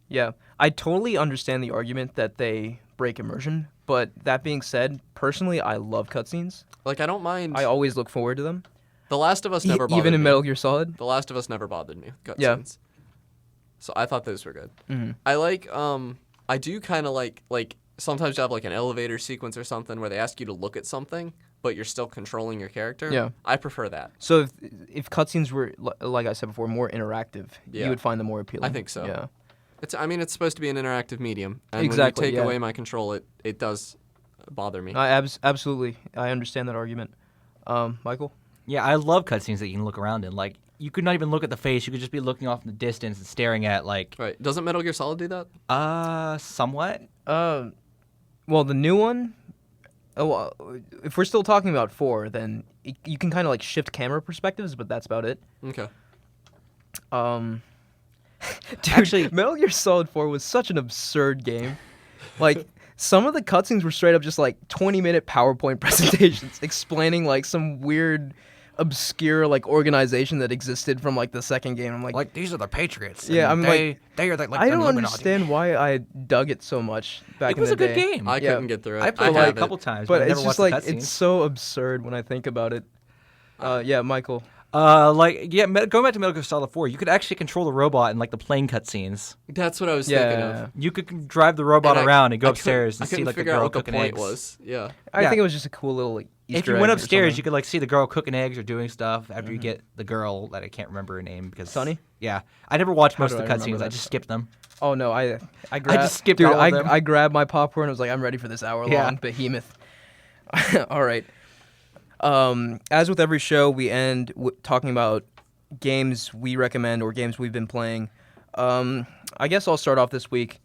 Speaker 1: Yeah, I totally understand the argument that they break immersion, but that being said, personally, I love cutscenes.
Speaker 2: Like I don't mind.
Speaker 1: I always look forward to them.
Speaker 2: The Last of Us never bothered
Speaker 1: Even in
Speaker 2: me.
Speaker 1: Metal Gear Solid.
Speaker 2: The Last of Us never bothered me. Cutscenes.
Speaker 1: Yeah.
Speaker 2: So I thought those were good.
Speaker 1: Mm-hmm.
Speaker 2: I like. I do kind of like. Sometimes you have like an elevator sequence or something where they ask you to look at something, but you're still controlling your character.
Speaker 1: Yeah.
Speaker 2: I prefer that.
Speaker 1: So if cutscenes were, like I said before, more interactive,
Speaker 2: Yeah.
Speaker 1: you would find them more appealing.
Speaker 2: I think so.
Speaker 1: Yeah.
Speaker 2: It's supposed to be an interactive medium, and
Speaker 1: Exactly,
Speaker 2: when you take
Speaker 1: yeah.
Speaker 2: away my control, it does bother me.
Speaker 1: Absolutely, I understand that argument. Michael?
Speaker 3: Yeah, I love cutscenes that you can look around in. Like you could not even look at the face. You could just be looking off in the distance and staring at like
Speaker 2: Right? Doesn't Metal Gear Solid do that?
Speaker 3: somewhat.
Speaker 1: Well, the new one. Oh, well, if we're still talking about 4, then you can kind of like shift camera perspectives, but that's about it.
Speaker 2: Okay.
Speaker 1: Dude,
Speaker 3: Actually-
Speaker 1: Metal Gear Solid 4 was such an absurd game. Like, some of the cutscenes were straight up just like 20-minute PowerPoint presentations explaining like some weird, obscure like organization that existed from like the second game. I'm like,
Speaker 3: These are the Patriots.
Speaker 1: Yeah,
Speaker 3: and
Speaker 1: I'm like-
Speaker 3: they are like
Speaker 1: I
Speaker 3: the
Speaker 1: don't
Speaker 3: Illuminati.
Speaker 1: understand why I dug it so much back
Speaker 3: It
Speaker 1: in
Speaker 3: was
Speaker 1: the
Speaker 3: a good
Speaker 1: day.
Speaker 3: game.
Speaker 2: I
Speaker 1: Yeah.
Speaker 2: couldn't get through it.
Speaker 3: I played it
Speaker 2: have
Speaker 3: a couple times,
Speaker 1: But
Speaker 3: I
Speaker 1: it's
Speaker 3: never
Speaker 1: just
Speaker 3: watched
Speaker 1: like
Speaker 3: the cutscenes.
Speaker 1: it's so absurd when I think about it. Yeah, Michael.
Speaker 3: Going back to Metal Gear Solid 4, you could actually control the robot in like the plane cutscenes.
Speaker 2: That's what I was thinking of.
Speaker 3: You could drive the robot
Speaker 2: And
Speaker 3: around and go
Speaker 2: I
Speaker 3: upstairs
Speaker 2: couldn't-
Speaker 3: and see like the
Speaker 2: figure out
Speaker 3: girl
Speaker 2: what the
Speaker 3: cooking
Speaker 2: point
Speaker 3: eggs.
Speaker 2: was. Yeah.
Speaker 1: I
Speaker 3: Yeah.
Speaker 1: think it was just a cool little like Easter
Speaker 3: If you
Speaker 1: egg
Speaker 3: went
Speaker 1: or
Speaker 3: upstairs,
Speaker 1: something.
Speaker 3: you could like see the girl cooking eggs or doing stuff after you get the girl that I can't remember her name because
Speaker 1: Sunny?
Speaker 3: Yeah, I never watched
Speaker 1: How
Speaker 3: most
Speaker 1: do
Speaker 3: of the
Speaker 1: I remember
Speaker 3: cutscenes. I
Speaker 1: that?
Speaker 3: just skipped them.
Speaker 1: Oh no, I grabbed.
Speaker 3: just skipped
Speaker 1: dude,
Speaker 3: all of them.
Speaker 1: I grabbed my popcorn. I was like, I'm ready for this hour-long
Speaker 3: Yeah.
Speaker 1: behemoth. All right. As with every show, we end talking about games we recommend or games we've been playing. I guess I'll start off this week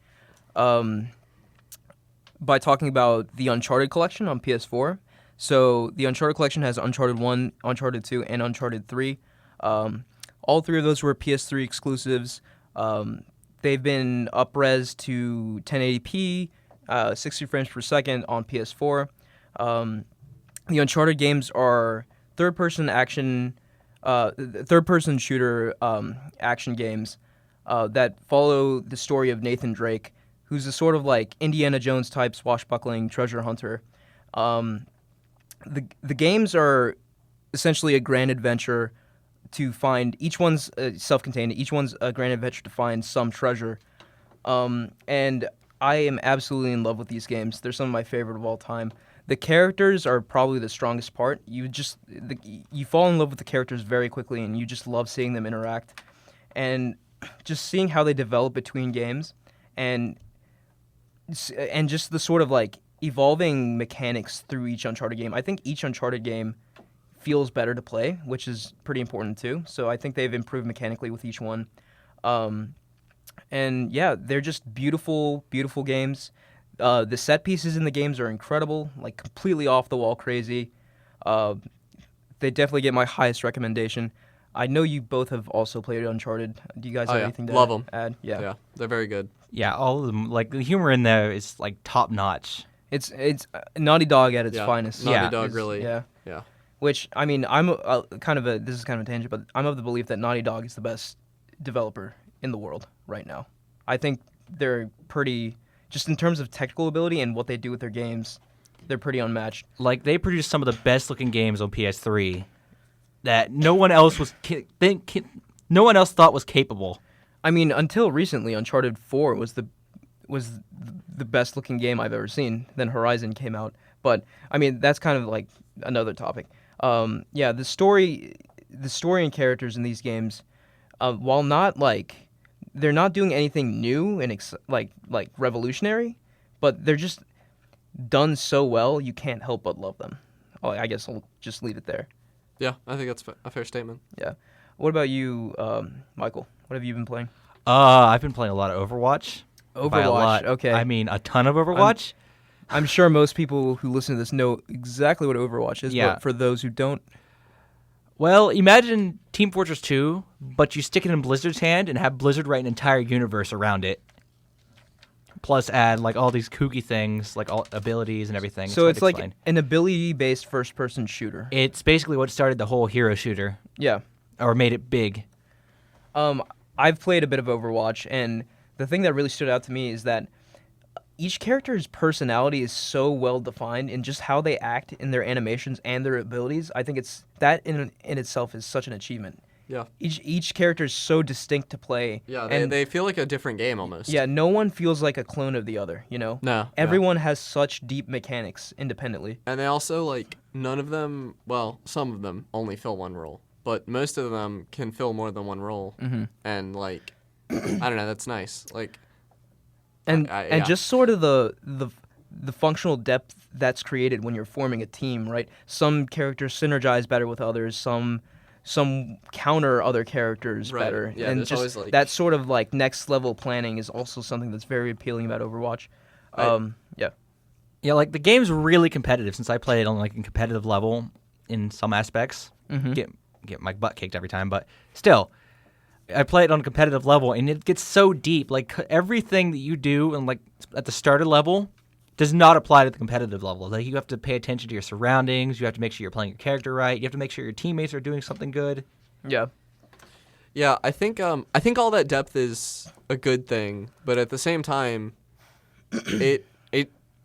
Speaker 1: by talking about the Uncharted collection on PS4. So the Uncharted collection has Uncharted 1, Uncharted 2, and Uncharted 3. All three of those were PS3 exclusives. They've been up-res to 1080p, 60 frames per second on PS4. The Uncharted games are third-person shooter action games that follow the story of Nathan Drake, who's a sort of like Indiana Jones type swashbuckling treasure hunter. The games are essentially a grand adventure to find. Each one's self-contained. Each one's a grand adventure to find some treasure. And I am absolutely in love with these games. They're some of my favorite of all time. The characters are probably the strongest part. You fall in love with the characters very quickly, and you just love seeing them interact, and just seeing how they develop between games, and just the sort of like evolving mechanics through each Uncharted game. I think each Uncharted game feels better to play, which is pretty important too. So I think they've improved mechanically with each one. And yeah, they're just beautiful, beautiful games. The set pieces in the games are incredible, like completely off the wall crazy. They definitely get my highest recommendation. I know you both have also played Uncharted. Do you guys have anything to
Speaker 2: Love 'em.
Speaker 1: add?
Speaker 2: Yeah, they're very good.
Speaker 3: Yeah, all of them. Like the humor in there is like top notch.
Speaker 1: It's Naughty Dog at its
Speaker 2: Yeah,
Speaker 1: finest.
Speaker 2: Naughty
Speaker 3: Yeah.
Speaker 2: Dog
Speaker 1: Is-
Speaker 2: really.
Speaker 1: Yeah.
Speaker 2: Yeah.
Speaker 1: Which I mean, this is kind of a tangent, but I'm of the belief that Naughty Dog is the best developer in the world right now. I think they're pretty, just in terms of technical ability and what they do with their games, they're pretty unmatched.
Speaker 3: Like they produced some of the best looking games on PS3 that no one else no one else thought was capable.
Speaker 1: I mean, until recently, Uncharted 4 was the best looking game I've ever seen. Then Horizon came out, but I mean that's kind of like another topic. Yeah, the story and characters in these games, while not like they're not doing anything new and like revolutionary, but they're just done so well you can't help but love them. Oh, I guess I'll just leave it there.
Speaker 2: Yeah, I think that's a fair statement.
Speaker 1: Yeah. What about you, Michael? What have you been playing?
Speaker 3: I've been playing a lot of Overwatch. By a
Speaker 1: Overwatch.
Speaker 3: lot,
Speaker 1: Okay.
Speaker 3: I mean a ton of Overwatch.
Speaker 1: I'm sure most people who listen to this know exactly what Overwatch is,
Speaker 3: Yeah.
Speaker 1: but for those who don't,
Speaker 3: Well, imagine Team Fortress 2, but you stick it in Blizzard's hand and have Blizzard write an entire universe around it. Plus add like all these kooky things, like all abilities and everything.
Speaker 1: so
Speaker 3: hard
Speaker 1: it's
Speaker 3: to
Speaker 1: like
Speaker 3: explain.
Speaker 1: an ability-based first-person shooter.
Speaker 3: It's basically what started the whole hero shooter,
Speaker 1: Yeah.
Speaker 3: or made it big.
Speaker 1: I've played a bit of Overwatch, and the thing that really stood out to me is that each character's personality is so well defined in just how they act in their animations and their abilities. I think it's that in itself is such an achievement.
Speaker 2: Yeah.
Speaker 1: Each character is so distinct to play.
Speaker 2: Yeah,
Speaker 1: and
Speaker 2: they feel like a different game almost.
Speaker 1: yeah, no one feels like a clone of the other, you know?
Speaker 2: No.
Speaker 1: Everyone has such deep mechanics independently.
Speaker 2: And they also, like, none of them, well, some of them only fill one role, but most of them can fill more than one role.
Speaker 1: Mm-hmm.
Speaker 2: And, like, I don't know, that's nice. Like,
Speaker 1: And
Speaker 2: yeah.
Speaker 1: and just sort of the functional depth that's created when you're forming a team, right? Some characters synergize better with others, some counter other characters
Speaker 2: Right.
Speaker 1: better.
Speaker 2: Yeah,
Speaker 1: and
Speaker 2: there's
Speaker 1: just
Speaker 2: always, like-
Speaker 1: that sort of like next level planning is also something that's very appealing about Overwatch. Yeah.
Speaker 3: Yeah, like the game's really competitive since I play it on like a competitive level in some aspects.
Speaker 1: Mhm.
Speaker 3: Get my butt kicked every time, but still, I play it on a competitive level and it gets so deep. Like everything that you do and like at the starter level does not apply to the competitive level. Like you have to pay attention to your surroundings. You have to make sure you're playing your character right. You have to make sure your teammates are doing something good.
Speaker 1: Yeah.
Speaker 2: yeah, I think all that depth is a good thing, but at the same time, it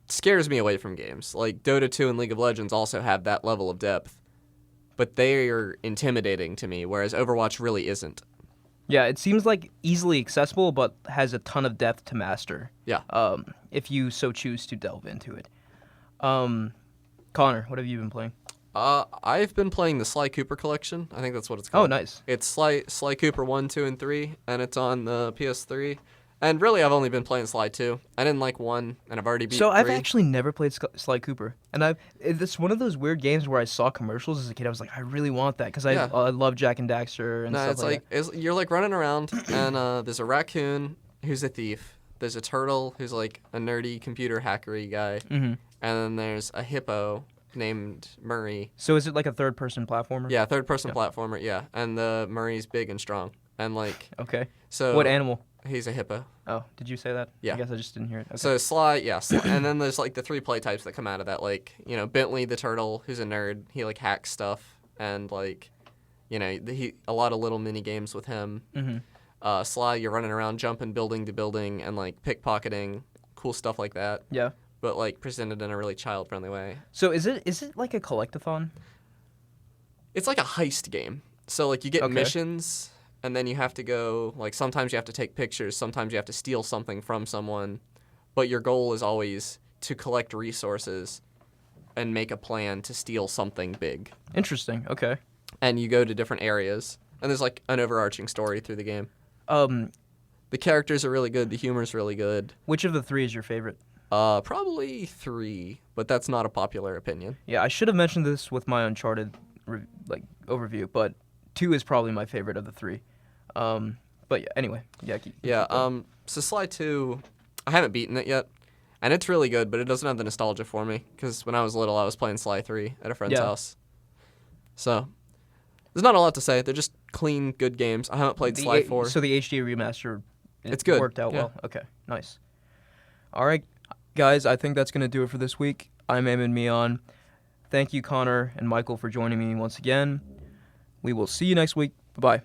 Speaker 2: scares me away from games. Like Dota 2 and League of Legends also have that level of depth, but they are intimidating to me, whereas Overwatch really isn't.
Speaker 1: Yeah, it seems like easily accessible, but has a ton of depth to master.
Speaker 2: Yeah.
Speaker 1: If you so choose to delve into it. Connor, what have you been playing?
Speaker 2: I've been playing the Sly Cooper Collection. I think that's what it's
Speaker 1: Oh,
Speaker 2: called.
Speaker 1: nice.
Speaker 2: It's Sly Cooper 1, 2, and 3, and it's on the PS3. And really, I've only been playing Sly 2. I didn't like 1, and I've already beat 3.
Speaker 1: So I've actually never played Sly Cooper, and it's one of those weird games where I saw commercials as a kid. I was like, I really want that because
Speaker 2: Yeah.
Speaker 1: I love Jack and Daxter and
Speaker 2: No,
Speaker 1: stuff
Speaker 2: it's
Speaker 1: like that.
Speaker 2: you're like running around, and there's a raccoon who's a thief. There's a turtle who's like a nerdy computer hackery guy,
Speaker 1: Mm-hmm.
Speaker 2: and then there's a hippo named Murray.
Speaker 1: So is it like a third-person platformer?
Speaker 2: Yeah, third-person
Speaker 1: Yeah.
Speaker 2: platformer. Yeah, and the Murray's big and strong, and like
Speaker 1: Okay.
Speaker 2: so.
Speaker 1: What animal?
Speaker 2: He's a hippo.
Speaker 1: Oh, did you say that?
Speaker 2: Yeah.
Speaker 1: I guess I just didn't hear it. Okay.
Speaker 2: So Sly, yeah, and then there's like the 3 play types that come out of that, like Bentley the turtle, who's a nerd. He like hacks stuff, and like a lot of little mini games with him.
Speaker 1: Mm-hmm.
Speaker 2: Sly, you're running around, jumping building to building, and like pickpocketing, cool stuff like that.
Speaker 1: Yeah.
Speaker 2: But like presented in a really child-friendly way.
Speaker 1: So is it like a collectathon?
Speaker 2: It's like a heist game. So like you get
Speaker 1: Okay.
Speaker 2: missions, and then you have to go. Like sometimes you have to take pictures, sometimes you have to steal something from someone, but your goal is always to collect resources and make a plan to steal something big.
Speaker 1: Interesting. Okay.
Speaker 2: And you go to different areas, and there's like an overarching story through the game. The characters are really good. The humor's really good.
Speaker 1: Which of the 3 is your favorite?
Speaker 2: Probably 3, but that's not a popular opinion.
Speaker 1: Yeah, I should have mentioned this with my Uncharted overview, but 2 is probably my favorite of the 3. But yeah, anyway, yeah. Keep going.
Speaker 2: So Sly 2, I haven't beaten it yet, and it's really good, but it doesn't have the nostalgia for me, because when I was little, I was playing Sly 3 at a friend's
Speaker 1: Yeah.
Speaker 2: house. So, there's not a lot to say. They're just clean, good games. I haven't played Sly 4.
Speaker 1: So the HD remaster,
Speaker 2: It's good,
Speaker 1: Worked out
Speaker 2: yeah.
Speaker 1: well. Okay, nice. All right, guys, I think that's gonna do it for this week. I'm Eamon Mion. Thank you, Connor and Michael, for joining me once again. We will see you next week. Bye bye.